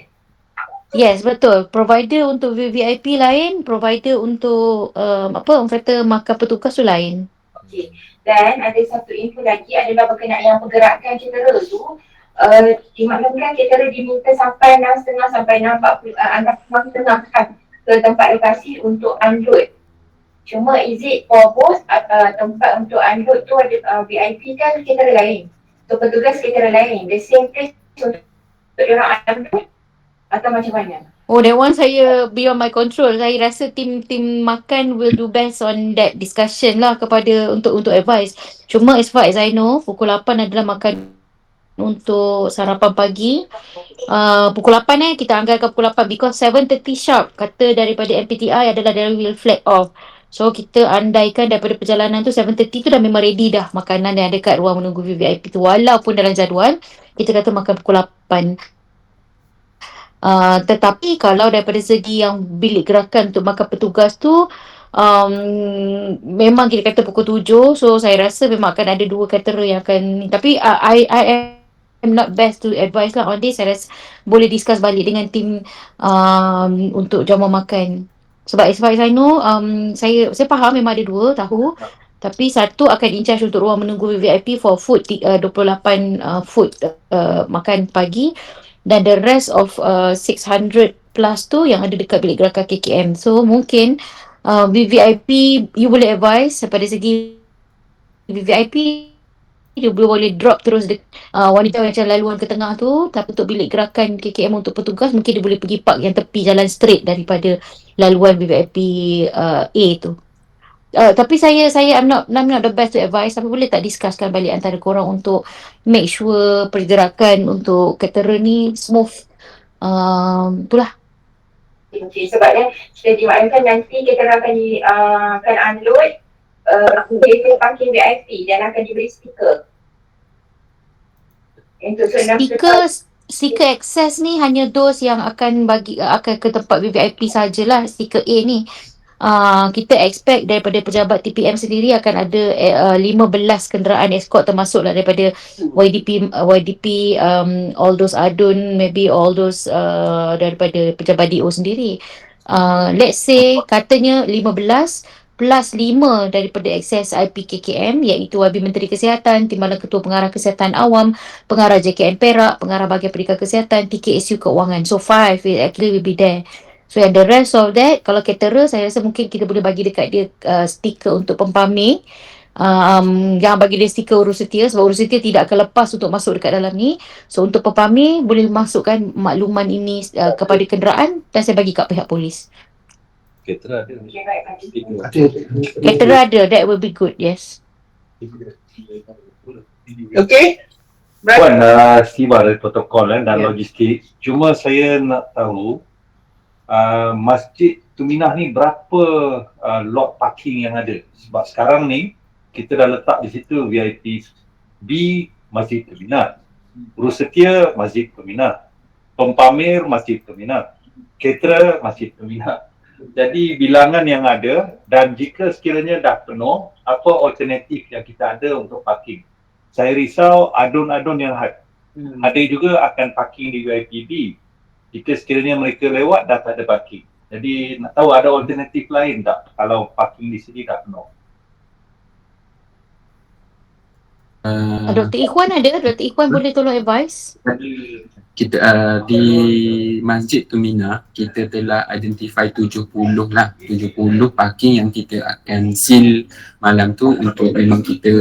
Yes, betul. Provider untuk VVIP lain, provider untuk orang kata makan petugas tu lain. Okey. Dan ada satu info lagi adalah berkenaan yang pergerakan caterer tu. Dimaklumkan caterer diminta sampai 6.30 sampai 6.40 ke tempat lokasi untuk unload. Cuma is it for both tempat untuk unload tu ada VIP kan caterer lain. So petugas caterer lain. The same place untuk orang unload atau macam mana? Oh, that one saya beyond my control. Saya rasa tim makan will do best on that discussion lah kepada untuk advice. Cuma as far as I know, pukul 8 adalah makan untuk sarapan pagi. Pukul 8 kita anggarkan pukul 8 because 7.30 sharp kata daripada MPTI adalah they will flag off. So kita andaikan daripada perjalanan tu 7.30 tu dah memang ready dah makanan yang ada kat ruang menunggu VVIP tu, walaupun dalam jadual kita kata makan pukul 8. Tetapi kalau daripada segi yang bilik gerakan untuk makan petugas tu memang kita kata pukul 7. So saya rasa memang akan ada dua caterer yang akan, tapi I am not best to advise lah on this. Saya rasa boleh discuss balik dengan tim untuk jamuan makan. Sebab as far as I know, saya faham memang ada dua tahu, tapi satu akan in charge untuk ruang menunggu VIP for food 28 food makan pagi, dan the rest of 600 plus tu yang ada dekat bilik gerakan KKM. So mungkin VVIP you boleh advise daripada segi VVIP dia boleh drop terus wanita macam laluan ke tengah tu, tapi untuk bilik gerakan KKM untuk petugas mungkin dia boleh pergi park yang tepi jalan straight daripada laluan VVIP A tu. Tapi saya I'm not the best to advise, tapi boleh tak discusskan balik antara korang untuk make sure pergerakan untuk caterer ni smooth. Itulah. Okay, sebabnya kita dimaklumkan nanti kita akan unload vehicle parking VIP dan akan diberi stiker. Stiker access ni hanya those yang akan ke tempat VVIP sajalah. Stiker A ni kita expect daripada pejabat TPM sendiri akan ada 15 kenderaan escort, termasuklah daripada YDP all those adun, maybe all those daripada pejabat DO sendiri. Let's say katanya 15 plus 5 daripada akses IP KKM, iaitu YB Menteri Kesihatan, Timbalan Ketua Pengarah Kesihatan Awam, Pengarah JKN Perak, Pengarah Bahagian Pendidikan Kesihatan, TKSU Keuangan. So 5 actually will be there. So and the rest of that, kalau caterer saya rasa mungkin kita boleh bagi dekat dia stiker untuk pempamer. Yang bagi dia stiker urus setia, sebab urus setia tidak akan lepas untuk masuk dekat dalam ni. So untuk pempamer boleh masukkan makluman ini kepada kenderaan dan saya bagi kat pihak polis. Caterer ada. Caterer ada, that will be good, yes. Okay. Puan, Siva dari protokol dan logistik. Cuma saya nak tahu Masjid Tuminah ni berapa lot parking yang ada? Sebab sekarang ni kita dah letak di situ VIP B Masjid Tuminah, urus setia Masjid Tuminah, pempamer Masjid Tuminah, caterer Masjid Tuminah. Jadi bilangan yang ada, dan jika sekiranya dah penuh, apa alternatif yang kita ada untuk parking? Saya risau adun-adun yang ada juga akan parking di VIP B. Jika sekiranya mereka lewat dah tak ada parking. Jadi nak tahu ada alternatif lain tak kalau parking di sini dah penuh? Dr. Ikhwan ada? Dr. Ikhwan boleh tolong advice? Kita di Masjid Tuminah kita telah identify 70 parking yang kita akan seal malam tu untuk memang kita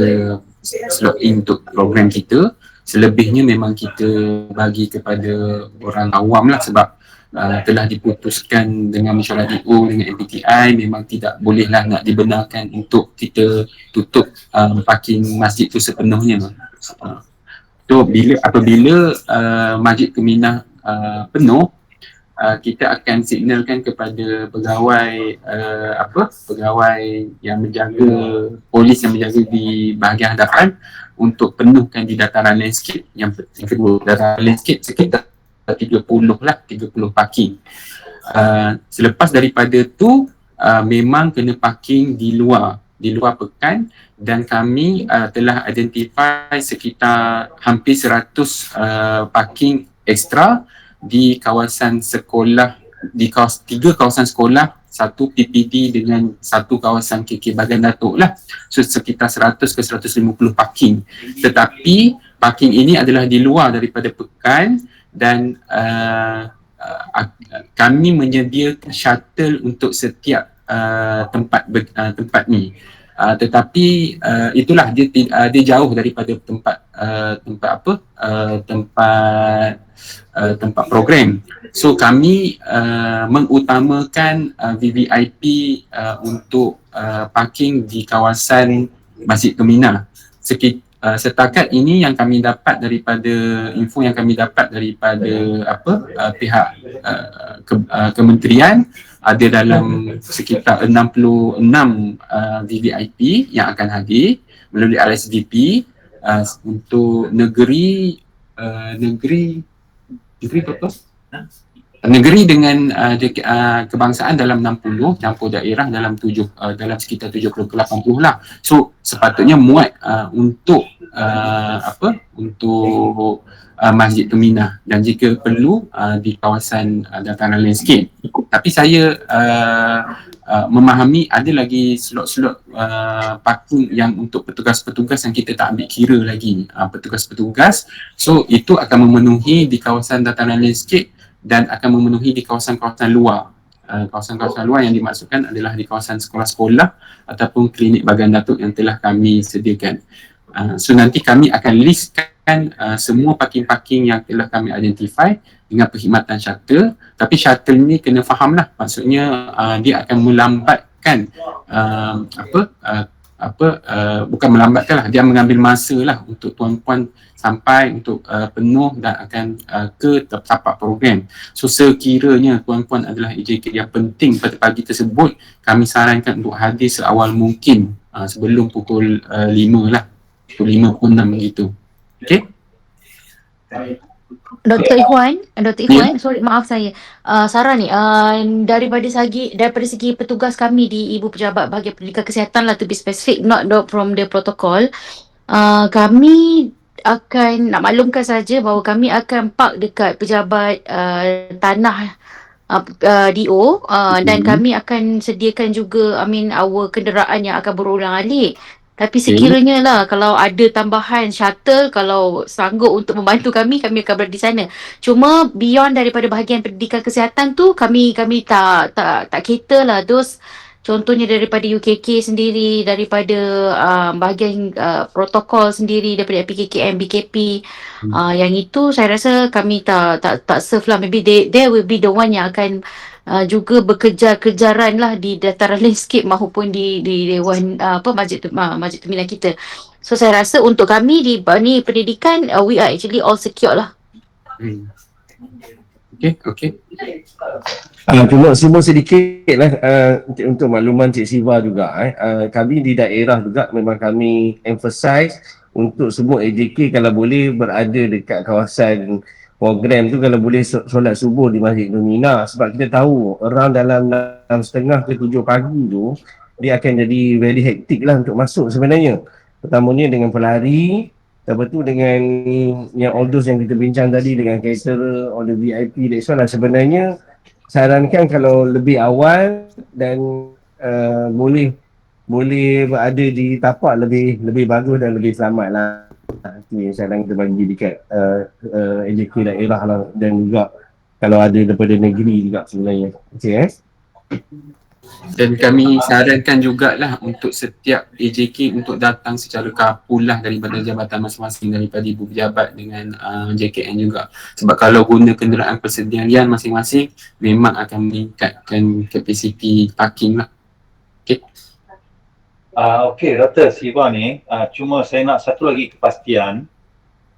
slot in untuk program kita. Selebihnya memang kita bagi kepada orang awam lah, sebab telah diputuskan dengan mesyuarat DO dengan MPTI, memang tidak bolehlah nak dibenarkan untuk kita tutup parking masjid tu sepenuhnya. So apabila Masjid Keminah penuh, kita akan signalkan kepada pegawai pegawai yang menjaga, polis yang menjaga di bahagian hadapan untuk penuhkan di dataran landscape. Yang kedua, dataran landscape sekitar 30 parking. Selepas daripada tu memang kena parking di luar pekan, dan kami telah identify sekitar hampir 100 parking ekstra di kawasan sekolah, di tiga kawasan sekolah, satu PPD dengan satu kawasan KK Bagan Datuk lah. So sekitar 100 ke 150 parking. Tetapi parking ini adalah di luar daripada pekan, dan kami menyediakan shuttle untuk setiap tempat ni. Tetapi itulah dia jauh daripada tempat program. So kami mengutamakan VVIP untuk parking di kawasan Masjid Keminah. Setakat ini yang kami dapat daripada info yang kami dapat daripada pihak kementerian, ada dalam sekitar 66 VVIP yang akan hadir melalui RSVP untuk negeri dengan kebangsaan dalam 60, campur daerah dalam dalam sekitar 70 ke 80 lah. So sepatutnya muat untuk Masjid Keminah, dan jika perlu di kawasan dataran landscape. Tapi saya memahami ada lagi slot-slot parking yang untuk petugas-petugas yang kita tak ambil kira lagi, petugas-petugas. So itu akan memenuhi di kawasan dataran landscape dan akan memenuhi di kawasan-kawasan luar. Kawasan-kawasan luar yang dimaksudkan adalah di kawasan sekolah-sekolah ataupun klinik Bagan Datuk yang telah kami sediakan. So nanti kami akan listkan semua parking-parking yang telah kami identify dengan perkhidmatan shuttle. Tapi shuttle ni kena fahamlah, maksudnya dia akan melambatkan bukan melambatkan lah, dia mengambil masa lah untuk tuan-puan sampai untuk penuh dan akan ke tapak program. So sekiranya tuan-puan adalah EJK yang penting pada pagi tersebut, kami sarankan untuk hadir seawal mungkin sebelum pukul 5 lah, pukul 5.6 begitu. Okey? Dr. Ikhwan, sorry, maaf saya. Sarah ni, daripada segi petugas kami di Ibu Pejabat Bahagian Pendidikan Kesihatan lah, to be specific, not from the protocol, kami akan nak maklumkan saja bahawa kami akan park dekat pejabat tanah DO, dan kami akan sediakan juga our kenderaan yang akan berulang-alik. Tapi sekiranya lah kalau ada tambahan shuttle, kalau sanggup untuk membantu kami akan berada di sana. Cuma beyond daripada bahagian pendidikan kesihatan tu, kami tak cater lah those, contohnya daripada UKK sendiri, daripada bahagian protokol sendiri, daripada PKKM, BKP, yang itu saya rasa kami tak serve lah. Maybe they will be the one yang akan juga berkejar-kejaran lah di dataran landscape maupun di Dewan Masjid Keminah kita. So saya rasa untuk kami di pendidikan, we are actually all secure lah. Okay. Cuma semua sedikit lah untuk makluman Cik Siva juga. Kami di daerah juga memang kami emphasize untuk semua AJK kalau boleh berada dekat kawasan program tu, kalau boleh solat subuh di Masjid Keminah, sebab kita tahu around dalam 6:30 ke 7 pagi tu dia akan jadi very hectic lah untuk masuk sebenarnya. Pertamanya dengan pelari, lepas tu dengan yang all those yang kita bincang tadi dengan caterer, all the VIP, that's all lah. Sebenarnya sarankan kalau lebih awal dan boleh berada di tapak lebih bagus dan lebih selamat lah. Itu yang saran kita bagi dekat AJK daerah lah, dan juga kalau ada daripada negeri juga sebenarnya. Okay, Dan kami sarankan jugalah untuk setiap AJK untuk datang secara kapul lah daripada jabatan masing-masing, daripada ibu pejabat dengan JKN juga. Sebab kalau guna kenderaan persediaan masing-masing, memang akan meningkatkan kapasiti parking lah. Okay. Okey, Dr. Siva ni, cuma saya nak satu lagi kepastian.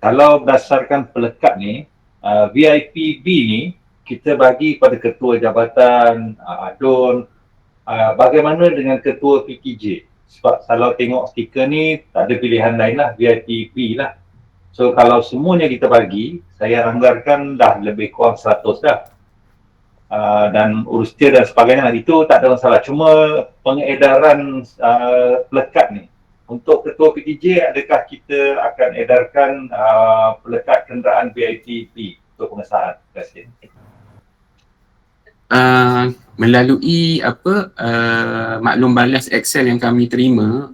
Kalau berdasarkan pelekat ni, VIP B ni kita bagi pada ketua jabatan, ADUN, bagaimana dengan ketua PTJ? Sebab kalau tengok stiker ni, tak ada pilihan lain lah, VIP B lah. So kalau semuanya kita bagi, saya anggarkan dah lebih kurang 100 dah. Dan urus dia dan sebagainya, itu tak ada masalah. Cuma pengedaran pelekat ni, untuk ketua PTJ, adakah kita akan edarkan pelekat kenderaan VIP B untuk pengesahan? Terima kasih. Melalui maklum balas Excel yang kami terima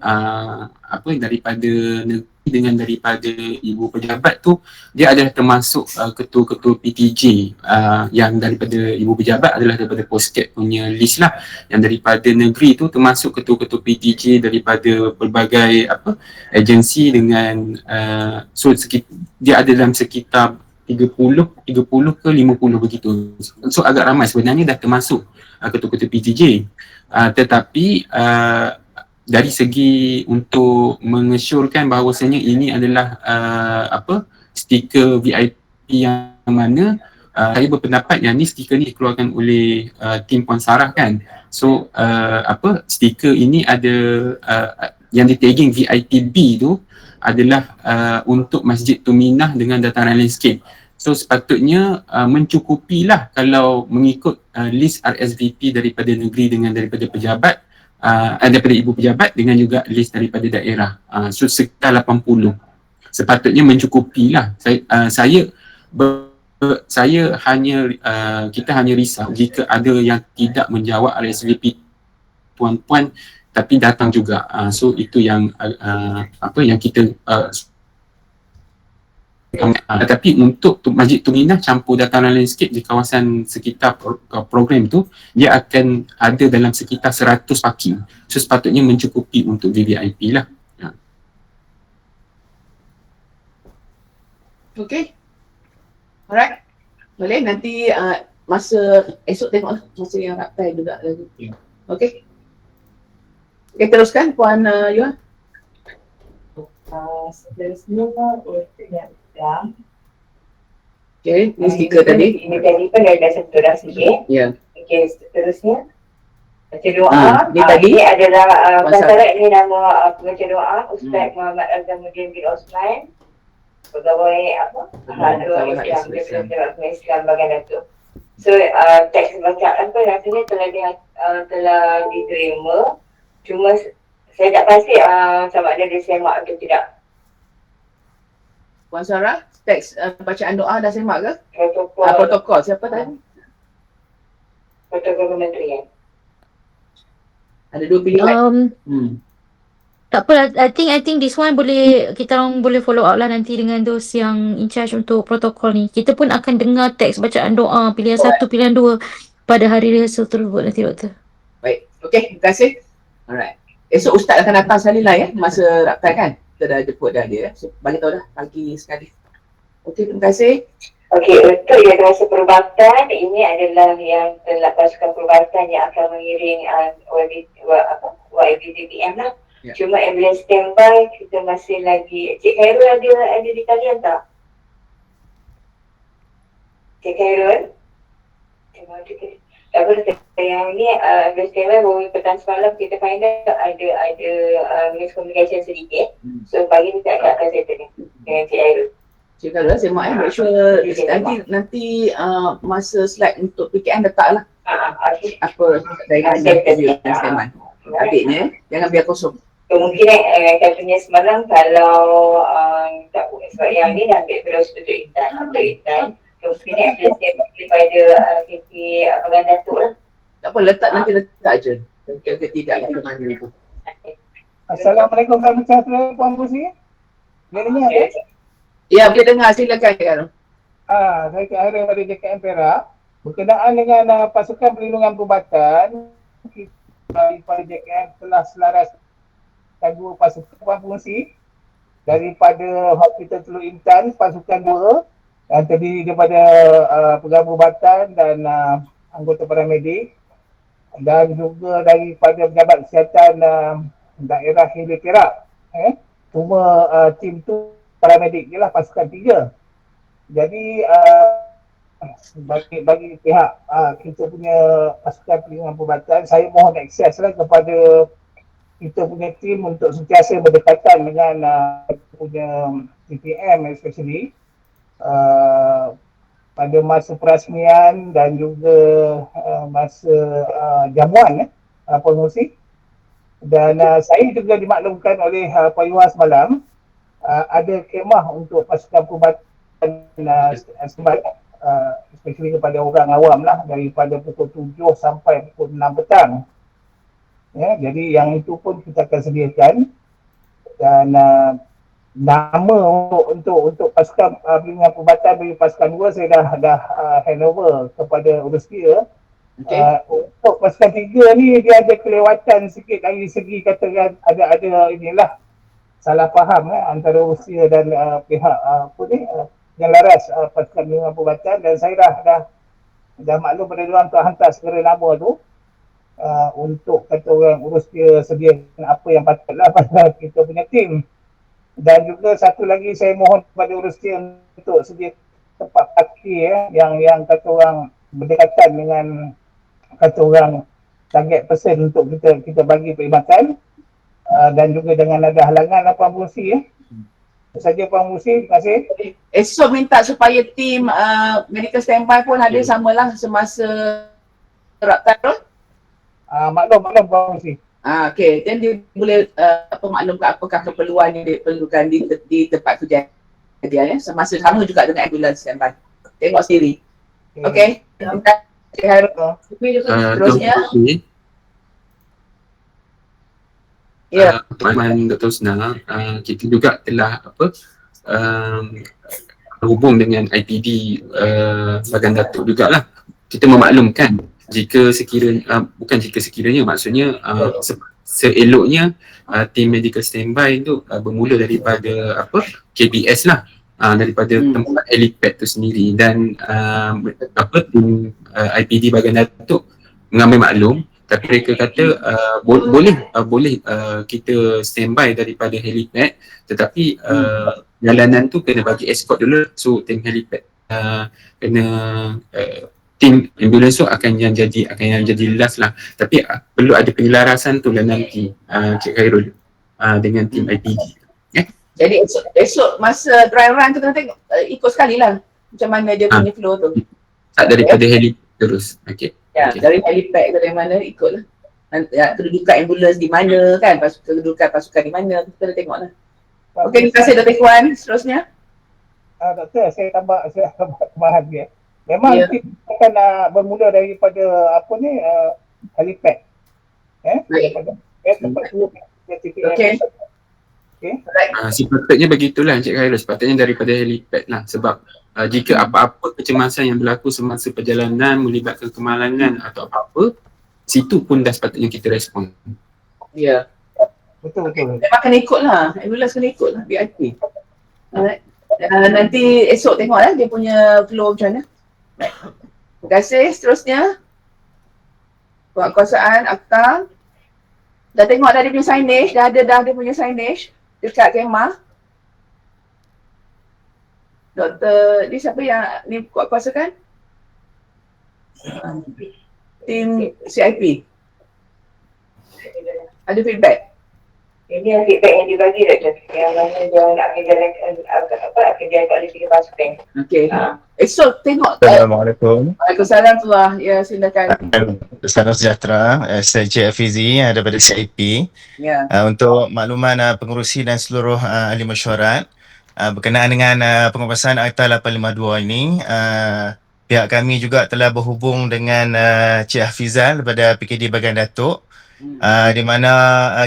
daripada negeri dengan daripada ibu pejabat tu, dia adalah termasuk ketua-ketua PTJ. Yang daripada ibu pejabat adalah daripada postcard punya list lah. Yang daripada negeri tu termasuk ketua-ketua PTJ daripada pelbagai agensi dengan dia ada dalam sekitar 30 ke 50 begitu. So agak ramai sebenarnya dah termasuk ketua-ketua PTJ. Tetapi dari segi untuk mengesyorkan bahawasanya ini adalah stiker VIP yang mana saya berpendapat yang ni stiker ni dikeluarkan oleh tim Puan Sarah kan. So stiker ini ada yang di tagging VIP B tu adalah untuk Masjid Tuminah dengan dataran landscape. So sepatutnya mencukupilah kalau mengikut list RSVP daripada negeri dengan daripada pejabat, daripada ibu pejabat dengan juga list daripada daerah. So sekitar 80. Sepatutnya mencukupilah. Kita hanya risau jika ada yang tidak menjawab RSVP puan-puan tapi datang juga. So itu yang yang kita tapi untuk Masjid Tuminah campur dataran landscape di kawasan sekitar program tu, dia akan ada dalam sekitar 100 parking. So sepatutnya mencukupi untuk VVIP lah. Okay. Alright. Boleh nanti masa esok tengoklah masa yang raptai juga lagi. Okay. Okay, teruskan Puan Yuan. Seterusnya untuk yang sedang. Okay, ni stiker tadi. Ini tadi pun dah satu dah sikit. Ya. Okay, seterusnya baca doa. Ni tadi ini adalah Pasarat ini nama pengajar doa Ustaz Muhammad Azamuddin bin Osman, pegawai Hadrul Islam Islam Bagan Datuk. So teks bacaan pun rasanya telah diterima. Cuma saya tak pasti sama ada dia semak atau tidak. Puan Sarah, teks bacaan doa dah semak ke? Protokol Protokol siapa tadi? Protokol Kementerian. Ada dua pilihan. Tak apa, I think this one kita orang boleh follow up lah nanti dengan those yang in charge untuk protokol ni. Kita pun akan dengar teks bacaan doa pilihan 1, pilihan 2 pada hari rehearsal tersebut nanti, Doktor. Baik, okey, terima kasih. Alright. Esok Ustaz akan datang sekali lah ya, masa raptai kan? Kita dah jemput dah dia. So, bagi tahu dah pagi sekali. Okey, terima kasih. Okey, untuk yang terasa perubatan, ini adalah yang telah pasukan perubatan yang akan mengiring YBTPM lah. Ya. Cuma ambulans standby, kita masih lagi. Cik Khairul ada di talian tak? Cik Khairul? Tak boleh, yang ni ambulans standby baru petang semalam kita find out ada miscommunication sedikit. So pagi ni tak akan settle dengan Cik Khairul. Cik Khairul, semak make sure nanti masa slide untuk PKM letaklah. Okay. Apa dengan interview dan statement. Adik jangan biar kosong. Kemungkinan katanya semalam kalau tak buat sebab yang ni dah ambil terus untuk Intan. Kemungkinan ada step daripada KP Bagan Datuk lah. Tak apa, nanti letak je. Ke tidak ke mana tu. Assalamualaikum warahmatullahi wabarakatuh, Puan Pusi. Boleh dengar tak? Ya, boleh dengar, silakan Khairul. Saya Khairul dari JKM Perak. Berkenaan dengan pasukan perlindungan perubatan, daripada JKM telah selaraskan 2 pasukan pengurusi daripada Hospital Teluk Intan pasukan 2 yang terdiri daripada pegawai batan dan anggota paramedik, dan juga daripada pejabat kesihatan daerah Hilir Perak. Cuma tim tu paramedik je lah, pasukan 3. Jadi bagi pihak kita punya pasukan perlindungan perubatan, saya mohon akses lah kepada kita punya tim untuk sentiasa berdekatan dengan punya TPM especially pada masa perasmian dan juga masa jamuan pengurusi. Dan saya juga dimaklumkan oleh Pak Yuhas semalam ada kemah untuk pasukan perubatan especially kepada orang awam lah, daripada pukul 7 sampai pukul 6 petang. Ya, jadi yang itu pun kita akan sediakan, dan nama untuk pasukan perlindungan perubatan dari pasukan 2 saya dah handover kepada urus dia. Untuk pasukan 3 ni dia ada kelewatan sikit dari segi katakan ada inilah salah faham antara urus dia dan pihak yang laras pasukan perlindungan perubatan, dan saya dah maklum pada diorang untuk hantar segera nama tu untuk kata orang urus dia sediakan apa yang patutlah pada kita punya tim. Dan juga satu lagi saya mohon kepada urus dia untuk sedia tempat parkir yang kata orang berdekatan dengan kata orang target person untuk kita bagi perkhidmatan, dan juga jangan ada halangan apa pengurusi saja pengurusi. Terima kasih. Esok minta supaya tim medical standby pun ada samalah semasa raktan. Maklum pengurusi. Okey, dan dia boleh maklumkan apakah keperluan yang diperlukan di tempat kejadian semasa sama juga dengan ambulans standby. Tengok sendiri. Okey. Terusnya. Ya. Teman Dr. Husna, kita juga telah berhubung dengan IPD Bagan Datuk jugalah. Kita memaklumkan sekiranya maksudnya seeloknya tim medical standby tu bermula daripada KBS lah, daripada tempat helipad tu sendiri, dan tim IPD Bagan Datuk mengambil maklum, tapi mereka kata boleh kita standby daripada helipad, tetapi jalanan tu kena bagi escort dulu, so tim helipad kena tim ambulans tu akan yang jadi last lah, tapi perlu ada penyelarasan tu lah nanti Cik Khairul dengan tim IPD. Jadi esok masa dry run tu kita tengok ikut sekali lah macam mana dia punya flow tu. Tak daripada helipad terus. Okey. Ya, dari helipad ke dari mana ikutlah. Kedudukan ambulans di mana kan, kedudukan pasukan di mana, kita kena tengoklah. Okey, terima kasih Dr. Ikhwan. Seterusnya. Doktor, saya tambah tambahan dia. Memang kita akan bermula daripada helipad. Daripada tempat tu. Okey. Sepatutnya begitulah Encik Khairul, sepatutnya daripada helipad lah, sebab jika apa-apa kecemasan yang berlaku semasa perjalanan melibatkan kemalangan atau apa-apa, situ pun dah sepatutnya kita respon. Ya. Betul. Memang kena ikut lah, ambulans kena ikut lah VIP. Nanti esok tengoklah dia punya flow macam mana. Terima kasih. Seterusnya penguasaan akta. Dah tengok dah dia punya signage, dah dia punya signage dekat kemah. Doktor, ni siapa yang ni kuasakan? Tim CIP. Ada feedback? Ini yang feedback yang dibagi Doktor, yang mana dia nak akan jalan oleh 3 pasukan. Okey. Esok tengok. Assalamualaikum. Waalaikumsalam tulah. Ya, silakan. Salam sejahtera. Saya Cik Afizi daripada CIP. Ya. Untuk makluman pengurusi dan seluruh ahli mesyuarat berkenaan dengan pengurusan Akta 852 ini, pihak kami juga telah berhubung dengan Cik Hafizal daripada PKD Bagan Datuk, di mana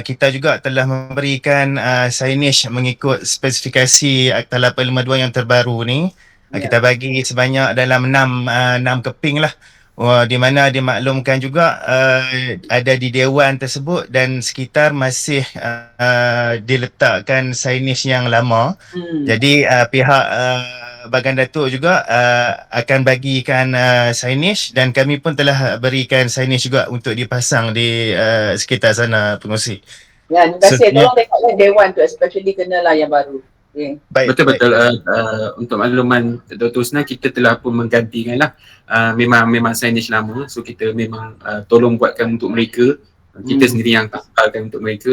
kita juga telah memberikan signage mengikut spesifikasi Akta 852 yang terbaru ni. Kita bagi sebanyak dalam 6 keping lah di mana dimaklumkan juga ada di dewan tersebut dan sekitar masih diletakkan signage yang lama. Jadi pihak Bagan Datuk juga akan bagikan signage dan kami pun telah berikan signage juga untuk dipasang di sekitar sana pengurusi. Ya, terima kasih. Tolong dekatkan dewan tu, especially kenalah yang baru. Okay. Betul-betul. Untuk makluman Dr. Husna, kita telah pun menggantikan lah. Memang signage lama, so kita memang tolong buatkan untuk mereka. Kita sendiri yang tampalkan untuk mereka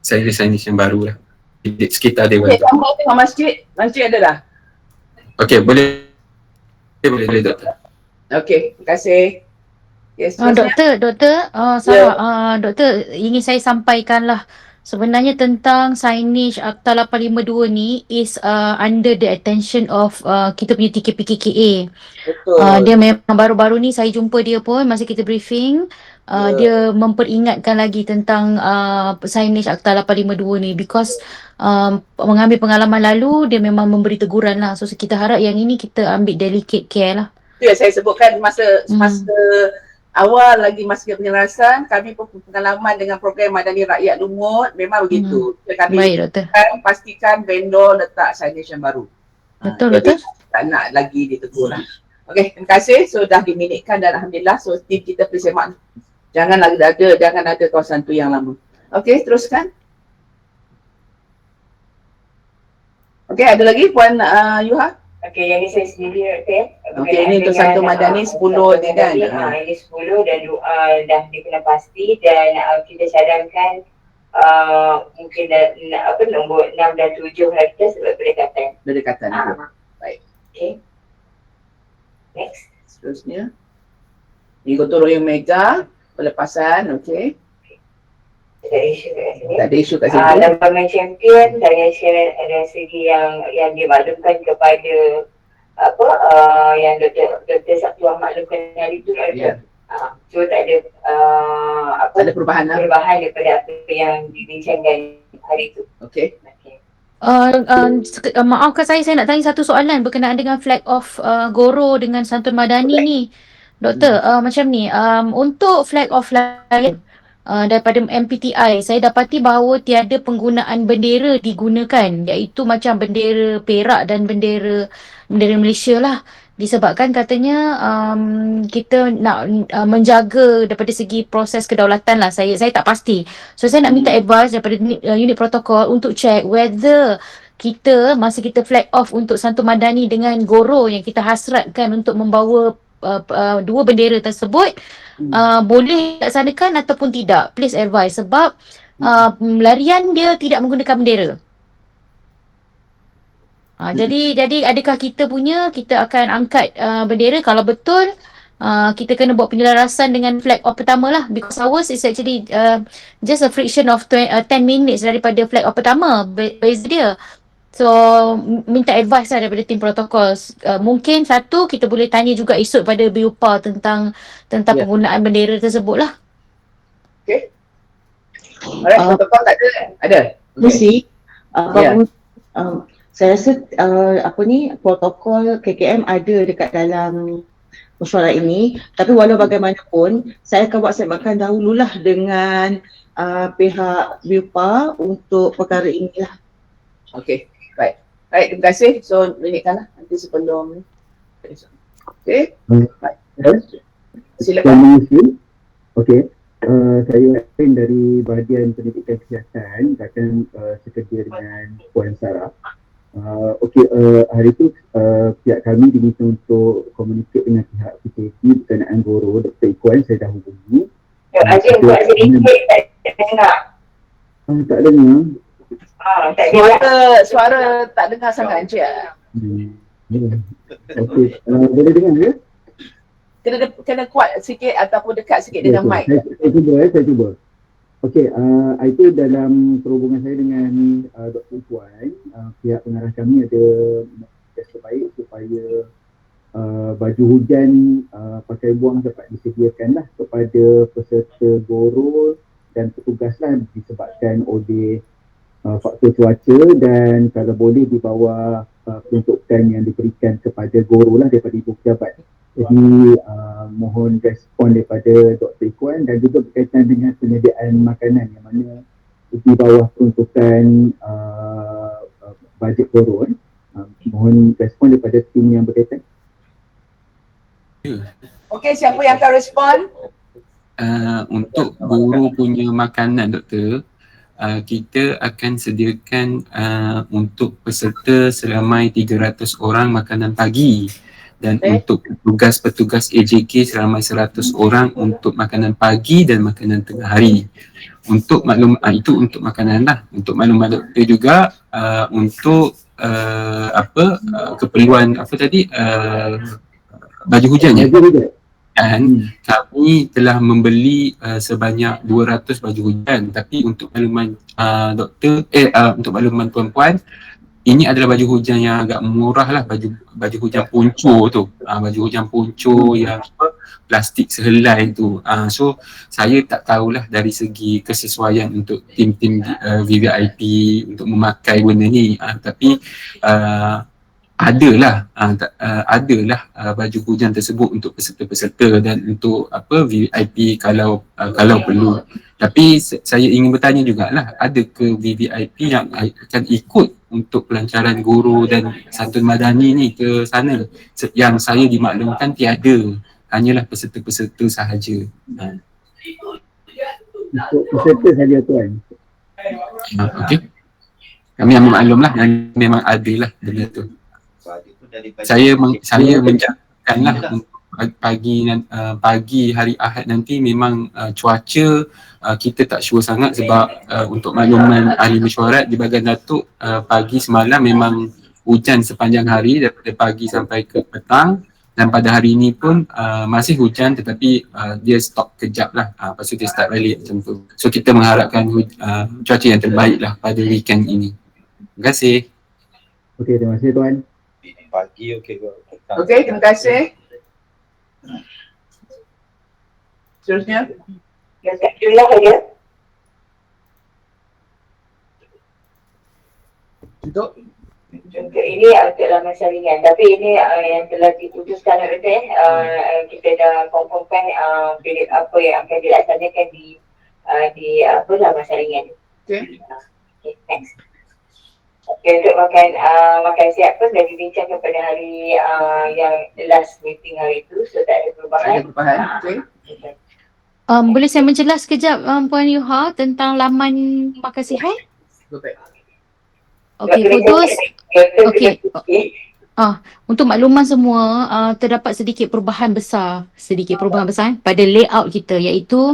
signage yang baru lah di sekitar dewan. Okay, sama tengok masjid ada dah. Okey, boleh Doktor. Okey, terima kasih. Yes, Doktor, Sarah, Doktor ingin saya sampaikanlah sebenarnya tentang signage Akta 852 ni is under the attention of kita punya TKP-KKA. Betul. Dia memang baru-baru ni saya jumpa dia pun masa kita briefing. Dia memperingatkan lagi tentang signage Akta 852 ni because mengambil pengalaman lalu dia memang memberi teguran lah. So kita harap yang ini kita ambil delicate care lah. Itu yang saya sebutkan masa awal lagi masa penyelarasan, kami pun pengalaman dengan program Madani Rakyat Lumut, memang begitu. Kami pastikan vendor letak signage yang baru. Betul. Tak nak lagi ditegur lah. Okey, terima kasih. So dah diminitkan dan alhamdulillah. So tim kita persemak. Jangan ada kawasan tu yang lama. Okey, teruskan. Okey, ada lagi Puan Yuha? Okey, yang ni saya sendiri Okey, ini untuk satu Madani 10 ni kan. Ini 10 dan dah dikena pasti dan kita cadangkan mungkin nombor 6 dan 7 harga sebab berdekatan. Baik. Okey. Next. Seterusnya. Ini Gotong Royong Mega pelepasan, okey. Tak ada isu kat sini. Lambangan champion dari segi yang dimaklumkan kepada yang Dr. Sabtuah maklumkan hari itu. So tak ada perubahan daripada apa yang dibincangkan hari itu. Okey. Maafkan saya nak tanya satu soalan berkenaan dengan flag off Goro dengan Santun Madani ni. Doktor, macam ni, untuk flag off lain daripada MPTI, saya dapati bahawa tiada penggunaan bendera digunakan, iaitu macam bendera Perak dan bendera Malaysia lah. Disebabkan katanya kita nak menjaga daripada segi proses kedaulatan lah. Saya tak pasti. So saya nak minta advice daripada unit protokol untuk check whether kita masa kita flag off untuk Santun Madani dengan Goro yang kita hasratkan untuk membawa dua bendera tersebut boleh dilaksanakan ataupun tidak. Please advise sebab larian dia tidak menggunakan bendera. Jadi adakah kita akan angkat bendera kalau betul kita kena buat penyelarasan dengan flag off pertama lah, because ours is actually just a friction of 10 minutes daripada flag off pertama beza dia. So minta advice lah daripada tim protokol. Mungkin satu kita boleh tanya juga esok pada BUPA tentang penggunaan bendera tersebut lah. Okay. Alright, protokol tak ada? Mesti. Saya rasa protokol KKM ada dekat dalam mesyuarat ini, tapi walau bagaimanapun saya akan buat semakan dahululah dengan pihak BUPA untuk perkara inilah. Okey, baik. Baik, terima kasih. So, minitkanlah nanti sebelum ni. Okey. Baik. Silakan. Okey. Saya dari Bahagian Pendidikan Kesihatan akan sekerja dengan Puan Sarah. Hari itu pihak kami diminta untuk komunikasi dengan pihak PKP berkenaan Goro. Dr. Ikuan saya dah hubungi. Ajin buat sedikit tak dengar. Tak dengar. Suara tak dengar sangat Encik. Okey, boleh dengar ke? Kena kuat sikit ataupun dekat sikit dengan mic. Saya cuba. Okey, itu dalam perhubungan saya dengan Dr. Puan, pihak pengarah kami ada sebaik supaya baju hujan pakai buang dapat disediakanlah kepada peserta Goro dan petugas lah, disebabkan oleh faktor cuaca, dan kalau boleh di bawah peruntukan yang diberikan kepada Goro lah daripada ibu pejabat. Jadi mohon respon daripada Dr. Ikhwan dan juga berkaitan dengan penyediaan makanan yang mana di bawah peruntukan bajet turun. Mohon respon daripada tim yang berkaitan. Okey, siapa yang akan respon? Untuk guru punya makanan, doktor, kita akan sediakan untuk peserta seramai 300 orang makanan pagi, dan untuk petugas-petugas AJK seramai 100 orang untuk makanan pagi dan makanan tengah hari. Untuk maklum itu untuk makanan lah. Untuk maklumat doktor juga untuk keperluan apa tadi, baju hujan ya. Dan kami telah membeli sebanyak 200 baju hujan, tapi untuk makluman doktor, untuk makluman puan-puan, ini adalah baju hujan yang agak murah lah, baju hujan ponco tu, baju hujan ponco yang plastik sehelai tu. So saya tak tahulah dari segi kesesuaian untuk tim-tim VVIP untuk memakai benda ni, tapi adalah baju hujan tersebut untuk peserta-peserta dan untuk VIP kalau perlu. Tapi saya ingin bertanya jugalah, ada ke VVIP yang akan ikut untuk pelancaran guru dan santun madani ni ke sana? Yang saya dimaklumkan tiada, hanyalah peserta-peserta sahaja. Untuk peserta saja tuan. Okey. Kami ambil maklumlah yang memang ada lah benda tu. Saya menjangkakanlah untuk pagi hari Ahad nanti memang cuaca kita tak sure sangat sebab untuk makluman ahli mesyuarat di bahagian Datuk, pagi semalam memang hujan sepanjang hari daripada pagi sampai ke petang, dan pada hari ini pun masih hujan tetapi dia stop kejap lah, lepas tu dia start balik macam tu. So kita mengharapkan cuaca yang terbaik lah pada weekend ini. Terima kasih. Okey, terima kasih tuan. Pagi okey. Okey, terima kasih. Seterusnya. Yang kat Julah saja. Untuk ini untuk laman saringan, tapi ini yang telah diputuskan oleh kita dah confirmkan apa yang akan dilaksanakan di laman saringan. Okay. Okay, next. Okay, untuk makan siap pun dah dibincangkan pada hari yang last meeting hari itu, so tak ada perubahan. Okay. Boleh saya menjelas sekejap Puan Yuha tentang laman makan sihat? Okey, for those, untuk makluman semua, terdapat sedikit perubahan besar pada layout kita, iaitu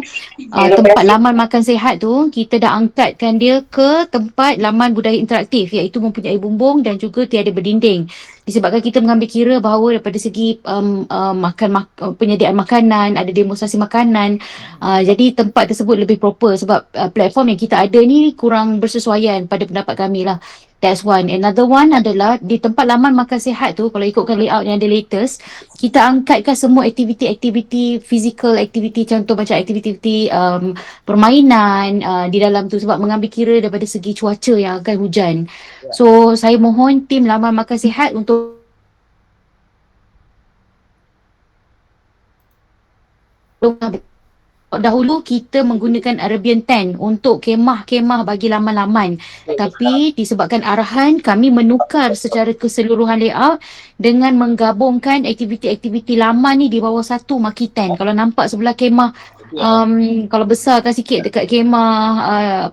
tempat laman makan sihat tu kita dah angkatkan dia ke tempat laman budaya interaktif, iaitu mempunyai bumbung dan juga tiada berdinding. Disebabkan kita mengambil kira bahawa daripada segi penyediaan makanan, ada demonstrasi makanan, jadi tempat tersebut lebih proper sebab platform yang kita ada ni kurang bersesuaian pada pendapat kami lah. That's one. Another one adalah di tempat laman makan sihat tu, kalau ikutkan layout yang ada latest, kita angkatkan semua aktiviti-aktiviti, physical activity, contoh macam aktiviti permainan di dalam tu, sebab mengambil kira daripada segi cuaca yang akan hujan. So saya mohon tim laman makan sihat untuk dahulu kita menggunakan Arabian tent untuk kemah-kemah bagi laman-laman, tapi disebabkan arahan kami menukar secara keseluruhan layout dengan menggabungkan aktiviti-aktiviti laman ni di bawah satu marquee tent. Kalau nampak sebelah kemah, kalau besarkan sikit dekat kemah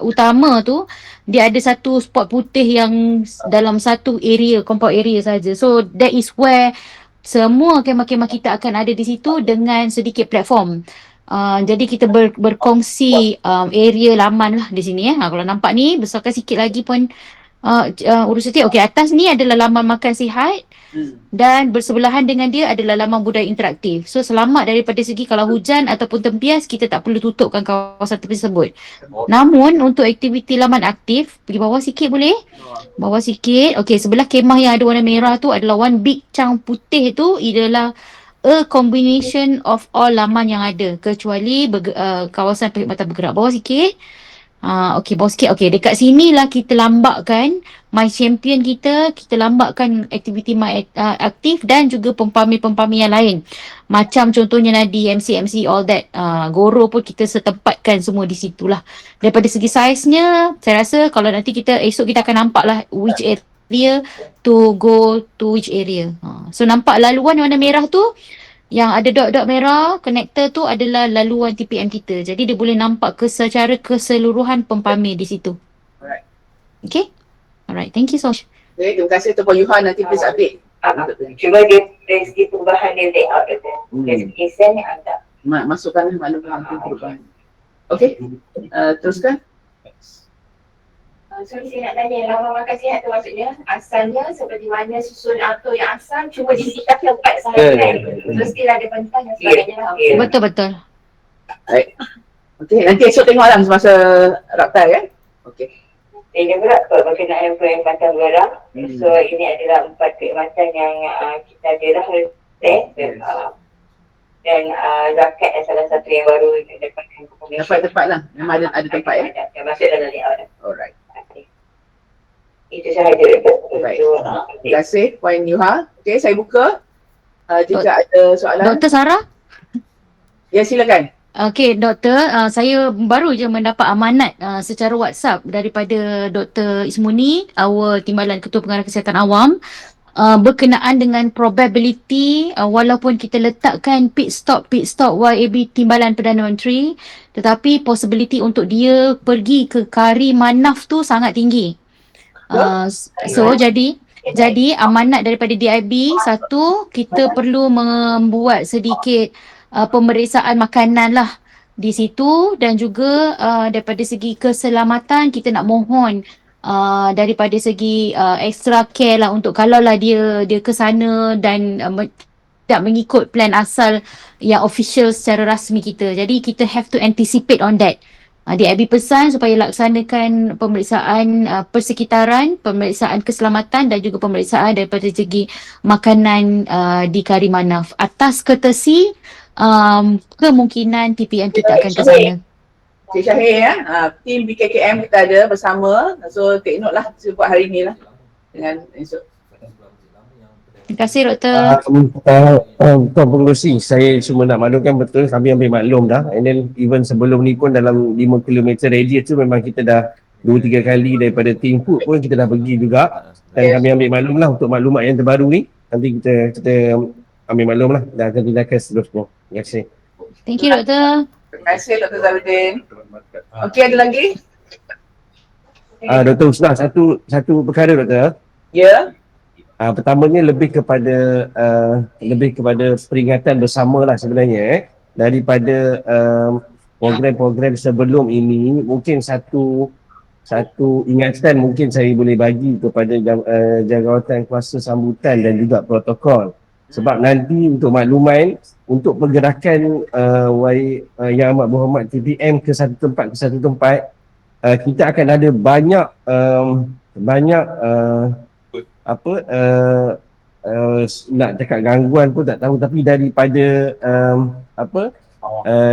utama tu, dia ada satu spot putih yang dalam satu area, compound area saja. So that is where semua kemah-kemah kita akan ada di situ dengan sedikit platform. Jadi kita berkongsi area laman lah di sini. Kalau nampak ni, besarkan sikit lagi pun urus sikit. Okey, atas ni adalah laman makan sihat dan bersebelahan dengan dia adalah laman budaya interaktif. So selamat daripada segi kalau hujan ataupun tempias, kita tak perlu tutupkan kawasan tersebut. Namun untuk aktiviti laman aktif, pergi bawah sikit boleh? Bawah sikit. Okey, sebelah kemah yang ada warna merah tu adalah one big chunk putih tu adalah a combination of all laman yang ada kecuali kawasan perkhidmatan bergerak. Bawah sikit. Okey, bawah sikit. Okey, dekat sinilah kita lambakkan My Champion kita lambatkan aktiviti My Aktif dan juga pempami-pempami yang lain. Macam contohnya Nadi, MC all that. Goro pun kita setempatkan semua di situlah. Daripada segi saiznya, saya rasa kalau nanti esok kita akan nampak lah which area to go to which area. So nampak laluan warna merah tu, yang ada dot-dot merah connector tu adalah laluan TPM kita. Jadi dia boleh nampak secara keseluruhan pempami di situ. Alright. Okay? Alright, thank you so much. Okay, terima kasih Tuan Yuhan, nanti please update. Cuma dia dari segi perubahan dia layout dia. Dari segi design yang ada. Masukkan maklumat perubahan. Okay, teruskan. Sorry, saya nak tanya, lama makan sihat tu maksudnya asalnya seperti mana susun atur yang asal cuma disita tempat sahaja kan? Terus still ada pentang dan sebagainya lah. Betul-betul. Baik. Okay, nanti esok tengoklah semasa raptai kan? Okay. Ini pula berkenaan perkhidmatan barang. So ini adalah 4 perkhidmatan yang kita ada dah dan zakat yang salah satu yang baru yang dapatkan Dapat tempat lah, memang ada tempat ya? yang masuk dalam layout. Alright. Itu sahaja. Baik. Terima kasih Puan Yuha. Okay, saya buka. Jika ada soalan. Dr. Sarah? Ya, silakan. Okey, Doktor, saya baru je mendapat amanat secara WhatsApp daripada Dr. Ismuni, our Timbalan Ketua Pengarah Kesihatan Awam, berkenaan dengan probability walaupun kita letakkan pit stop YAB Timbalan Perdana Menteri, tetapi possibility untuk dia pergi ke Kari Manaf tu sangat tinggi. Jadi amanat daripada DIB, satu, kita perlu membuat sedikit pemeriksaan makanan lah di situ, dan juga daripada segi keselamatan kita nak mohon daripada segi extra care lah untuk kalau lah dia ke sana dan tak mengikut plan asal yang official secara rasmi kita. Jadi kita have to anticipate on that. DIB pesan supaya laksanakan pemeriksaan persekitaran, pemeriksaan keselamatan dan juga pemeriksaan daripada segi makanan di Kari Manaf. Atas kertesi kemungkinan TPM kita akan ke sana. Cik Syahir ya, tim BKKM kita ada bersama. So take note lah buat hari ni lah dengan esok. Terima kasih Doktor. Tuan Pengerusi, saya cuma nak maklumkan betul kami ambil maklum dah, and then even sebelum ni pun dalam 5 km radius tu memang kita dah 2-3 kali daripada tim food pun kita dah pergi juga, dan kami ambil maklum lah untuk maklumat yang terbaru ni. Nanti kita ambil maklum lah dan akan tindakan seterusnya. Terima kasih. Thank you Doktor. Terima kasih Dr. Zahruddin. Okey, ada lagi? Dr. Husna, satu perkara Doktor. Ya. Pertamanya lebih kepada peringatan bersama lah sebenarnya daripada program-program sebelum ini. Mungkin satu ingatan mungkin saya boleh bagi kepada jawatan kuasa sambutan dan juga protokol. Sebab nanti untuk makluman, untuk pergerakan Yang Amat Berhormat TPM ke satu tempat, kita akan ada banyak nak cakap gangguan pun tak tahu, tapi daripada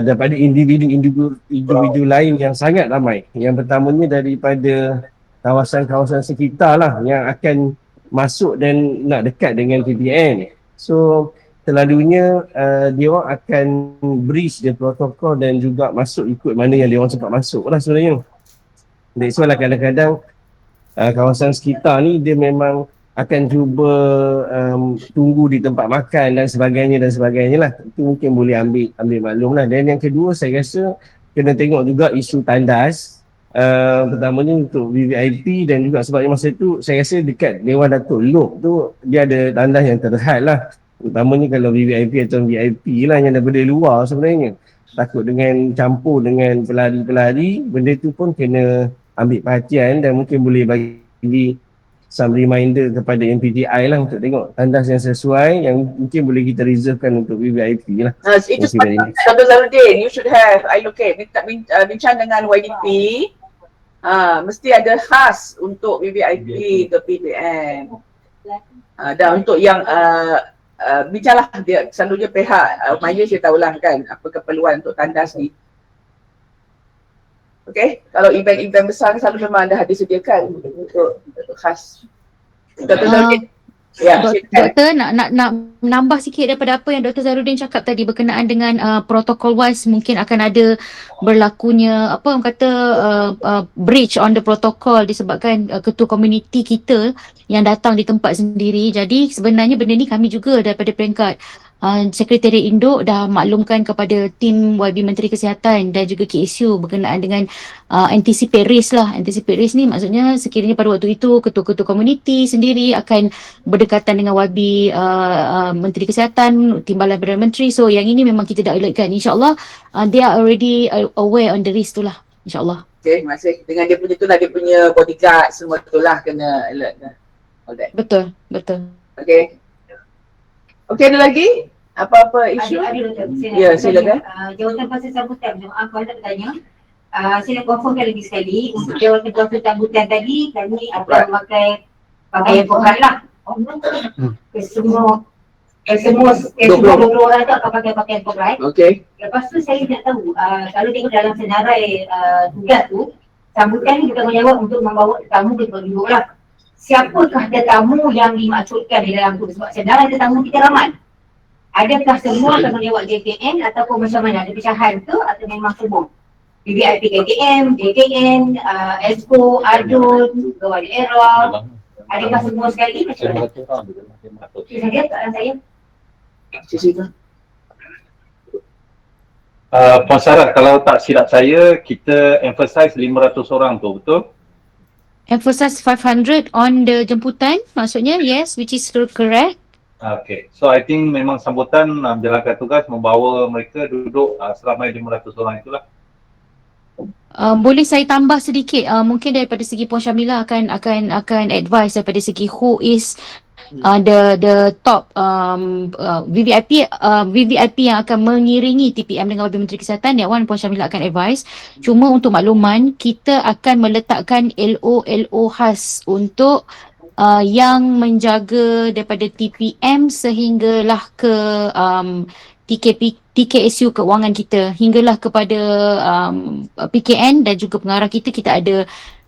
daripada individu lain yang sangat ramai. Yang pertamanya daripada kawasan-kawasan sekitar lah yang akan masuk dan nak dekat dengan TPM. So selalunya dia orang akan breach dia protokol dan juga masuk ikut mana yang dia orang sempat masuk lah sebenarnya. That's why lah kadang-kadang kawasan sekitar ni dia memang akan cuba tunggu di tempat makan dan sebagainya lah. Itu mungkin boleh ambil maklum lah. Dan yang kedua, saya rasa kena tengok juga isu tandas. Pertamanya untuk VVIP dan juga sebabnya masa tu saya rasa dekat Dewan Datuk Lok tu dia ada tandas yang terhad lah. Utamanya kalau VVIP atau VIP lah yang daripada luar sebenarnya. Takut dengan campur dengan pelari-pelari, benda tu pun kena ambil perhatian dan mungkin boleh bagi some reminder kepada MPTI lah untuk tengok tandas yang sesuai yang mungkin boleh kita reservekan untuk VVIP lah. Itu sebab Dr. Zahruddin, you should have allocate, bincang dengan YDP, mesti ada khas untuk VVIP ke PPM. Dan untuk yang bincanglah dia, selalunya pihak Maya saya tahulah kan apa keperluan untuk tandas ni. Okay, kalau event-event besar selalu memang dah disediakan untuk khas. Dr. Zarudin. Ya, silakan. Doktor nak menambah sikit daripada apa yang Dr. Zarudin cakap tadi berkenaan dengan protocol wise mungkin akan ada berlakunya apa orang kata breach on the protocol disebabkan ketua komuniti kita yang datang di tempat sendiri. Jadi sebenarnya benda ni kami juga daripada peringkat Sekretariat Induk dah maklumkan kepada tim YB Menteri Kesihatan dan juga KSU berkenaan dengan anticipate risk lah. Anticipate risk ni maksudnya sekiranya pada waktu itu ketua-ketua komuniti sendiri akan berdekatan dengan YB Menteri Kesihatan, Timbalan Perdana Menteri. So yang ini memang kita dah alertkan. InsyaAllah they are already aware on the risk tu lah. InsyaAllah. Okay, masih dengan dia punya tu lah, dia punya bodyguard semua tu lah kena alert lah. All that. Betul. Okay. Okay, ada lagi? Apa-apa isu? Ada. Ya, silakan. Jawatan kuasa sambutan, maaf kalau nak bertanya. Saya nak confirmkan lagi sekali, untuk jawatan kuasa sambutan tadi, kami akan memakai pakaian korang lah. Semua 20 orang tu akan pakai pakaian korang. Okay. Lepas tu saya nak tahu, kalau tengok dalam senarai tugas tu, sambutan ni bertanggungjawab untuk membawa tetamu ke tempat duduk lah. Siapakah tetamu yang dimaksudkan di dalam tu? Sebab senarai tetamu kita ramai. Adakah semua tanggungjawab JKN ataupun macam mana? Ada pecahan ke atau memang semua? VVIP KKM, JKN, ESCO, ARDUN, Gawai Daerah. Adakah semua sekali macam mana? Itu saja soalan saya. Puan Sarah, kalau tak silap saya, kita emphasize 500 orang tu, betul? Emphasize 500 on the jemputan maksudnya, yes, which is correct. Okay, so I think memang sambutan menjalankan tugas membawa mereka duduk seramai 500 orang itulah. Boleh saya tambah sedikit, mungkin daripada segi Puan Syamila akan advise daripada segi who is the top VVIP yang akan mengiringi TPM dengan YB Menteri Kesihatan. Yang one Puan Syamila akan advise. Cuma untuk makluman, kita akan meletakkan LO khas untuk yang menjaga daripada TPM sehinggalah ke TKSU keuangan kita, hinggalah kepada PKN dan juga pengarah kita ada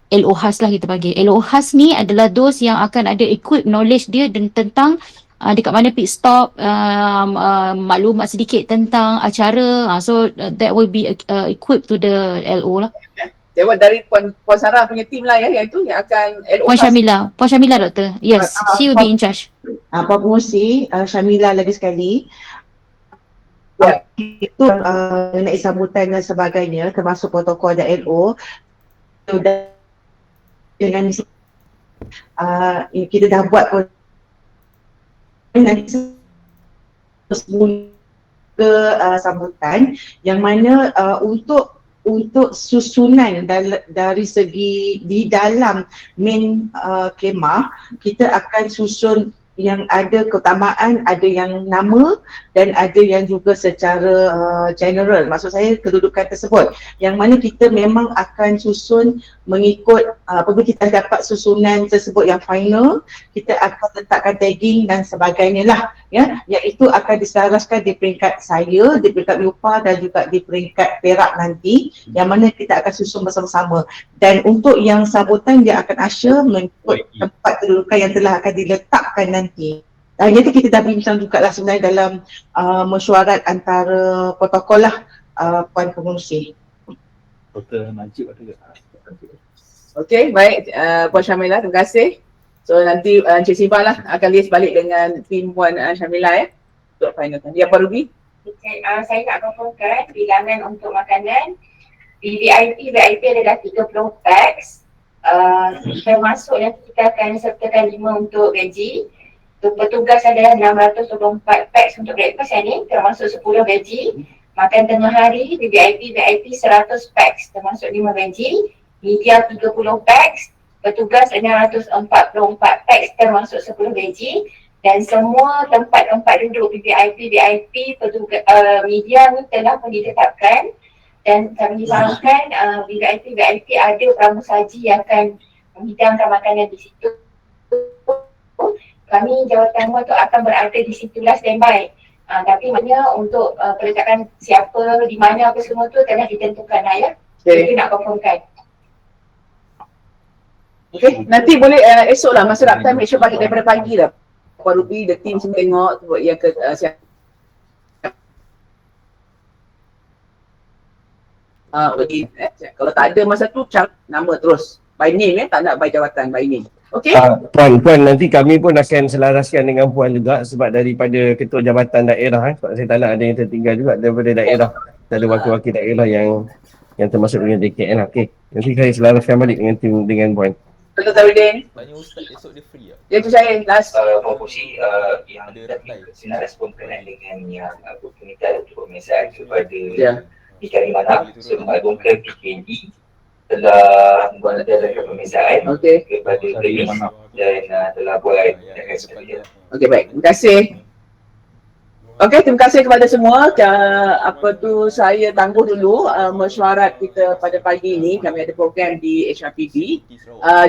LO khas lah kita panggil. LO khas ni adalah those yang akan ada equip knowledge dia dan tentang dekat mana pit stop, maklumat sedikit tentang acara. So that will be equipped to the LO lah. Jawab dari Puan Sarah punya team lah ya, yang itu yang akan LO Puan Syamila doktor. Yes, she will be in charge. Puan Pengurusi, Syamila lagi sekali. Itu mengenai sambutan dan sebagainya termasuk protokol dan LO dengan kita dah buat nanti ke sambutan yang mana untuk susunan dari segi di dalam main kemah, kita akan susun yang ada keutamaan, ada yang nama dan ada yang juga secara general. Maksud saya kedudukan tersebut yang mana kita memang akan susun mengikut apabila kita dapat susunan tersebut yang final, kita akan letakkan tagging dan sebagainya lah ya, iaitu akan diselaraskan di peringkat saya, di peringkat Lupa dan juga di peringkat Perak nanti, yang mana kita akan susun bersama-sama. Dan untuk yang sambutan dia akan usher mengikut tempat kedudukan yang telah akan diletakkan nanti. Nanti kita dah bincang juga lah sebenarnya dalam mesyuarat antara protokol lah Puan Pengurusi. Dr. Najib ada ke? Okay, baik Puan Syamila, terima kasih. So nanti Encik Siva lah akan liaise balik dengan tim Puan Syamila ya untuk final. Ya, Pak Ruby? Saya nak confirmkan bilangan untuk makanan VIP adalah 30 packs, termasuk nanti kita akan sertakan 5 untuk veggie. Petugas adalah 624 packs untuk breakfast yang ni, termasuk 10 veggie. Makan tengah hari VIP 100 packs termasuk 5 veggie. Media 30 packs, petugas 644 packs termasuk 10 veggie. Dan semua tempat-tempat duduk VIP petugas media ni telah pun ditetapkan. Dan kami dimaklumkan VIP ada pramusaji yang akan menghidangkan makanan di situ. Kami jawatan tu akan berada di situlah standby. Tapi maknanya untuk peletakan siapa, di mana apa semua tu telah ditentukan lah ya. Okay. Kita nak confirmkan. Okay, nanti boleh esok lah masa raptime, make sure balik daripada pagi lah. Puan Ruby, the team semua tengok yang ke siap. Kalau tak ada masa tu, nama terus. By name tak nak by jawatan, by name. Okay? Puan, nanti kami pun akan selaraskan dengan Puan juga sebab daripada ketua jabatan daerah sebab saya tak nak ada yang tertinggal juga daripada daerah. Kita ada wakil-wakil daerah yang termasuk dengan DKN lah. Okay, nanti saya selaraskan balik dengan tim dengan Puan. Betul Tarudin? Tanya Ustaz esok dia free tak? Ya tu saya, last. Proporsi yang tadi saya nak respon berkenaan dengan yang permintaan untuk pemeriksaan kepada PKD Manap sebab bongkar PKD telah membuat pemeriksaan kepada Polis dan telah buat tindakan sebagainya. Okey, baik. Terima kasih. Okey, terima kasih kepada semua. Saya tangguh dulu mesyuarat kita pada pagi ini. Kami ada program di HRPB.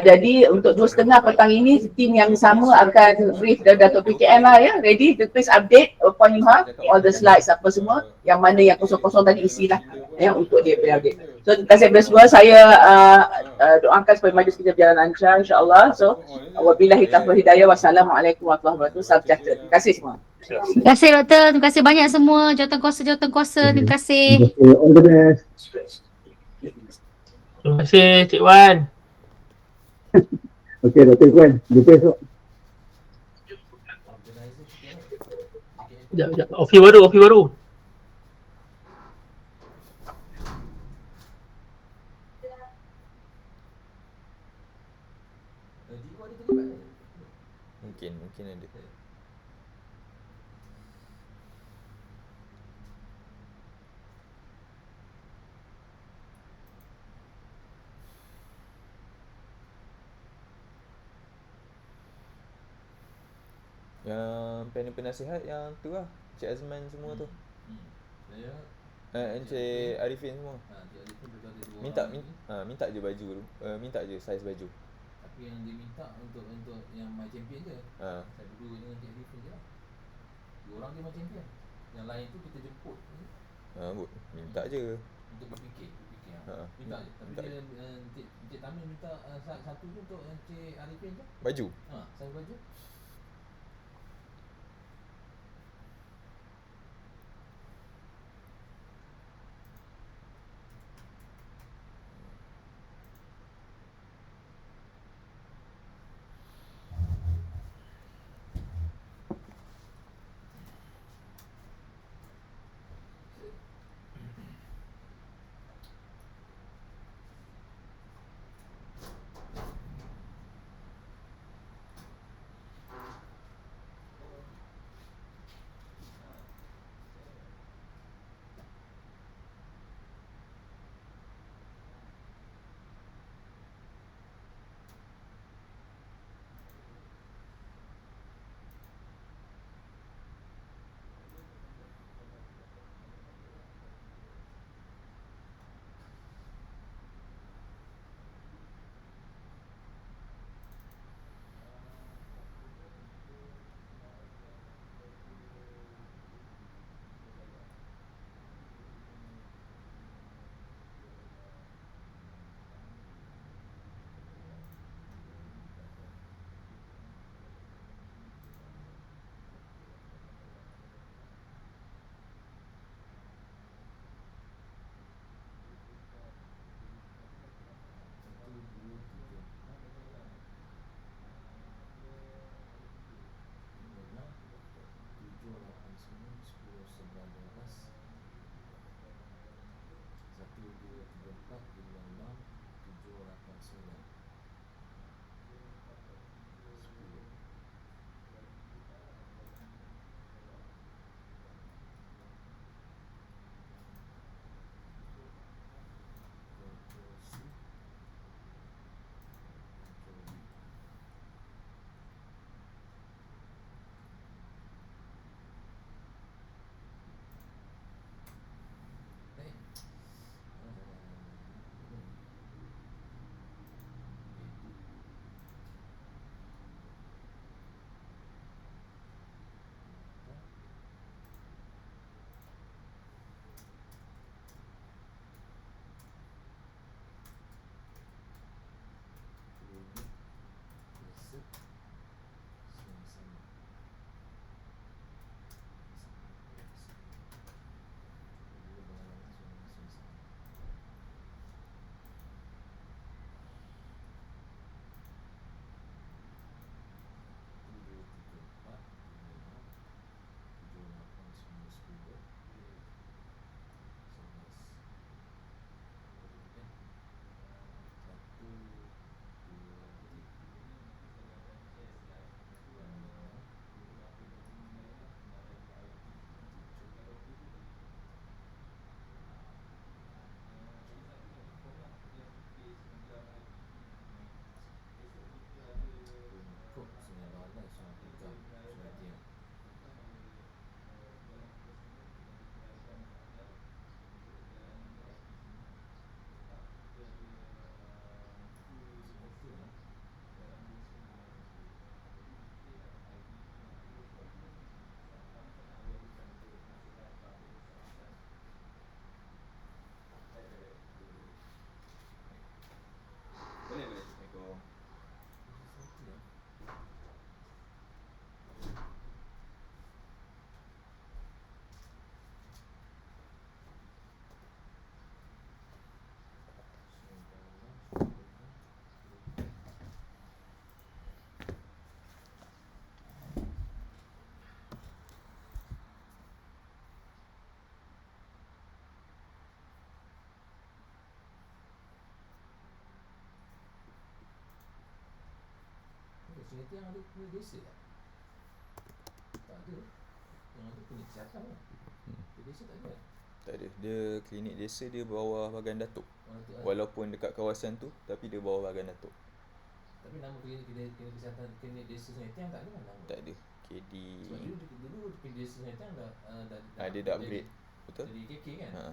Jadi untuk 2:30 petang ini, tim yang sama akan brief Datuk PKM lah ya. Ready? Please update Puan Yuha, all the slides apa semua. Yang mana yang kosong-kosong tadi isilah ya untuk dia update. So terima kasih kepada semua. Saya doakan supaya majlis kita berjalan lancar insya-Allah. So wabillahi taufiq hidayah. Wassalamualaikum warahmatullahi wabarakatuh. Salam sejahtera. Terima kasih semua. Terima kasih doktor, terima kasih banyak semua jawatan kuasa, terima kasih. All the best. Terima kasih Cik Wan. Okey, Dr. Kwan, jumpa esok. Sekejap. Office baru. Mungkin ada. Yang panel penasihat yang tu lah, Cik Azman semua tu. Saya Encik Arifin semua. Minta je baju tu. Minta je saiz baju. Tapi yang dia minta untuk yang My Champion je. Saya berdua dengan Cik Arifin je lah. 2 orang dia My Champion. Yang lain tu kita jemput. Minta je. Untuk berfikir. Minta je. Tapi dia Encik Tamim minta satu tu untuk Encik Arifin je. Baju? Saiz baju. Senetian ada klinik desa tak? Tak ada. Yang ada klinik kesihatan lah. Klinik desa tak ada. Tak ada. Dia klinik desa dia bawah Bagan Datuk. Datuk lah. Walaupun dekat kawasan tu, tapi dia bawah Bagan Datuk. Tapi nama klinik kesihatan klinik desa Senetian tak ada kan nama? Tak ada. KD. Sebab dulu klinik desa Senetian dah Dia dah upgrade. Betul? Jadi KK kan? Ha.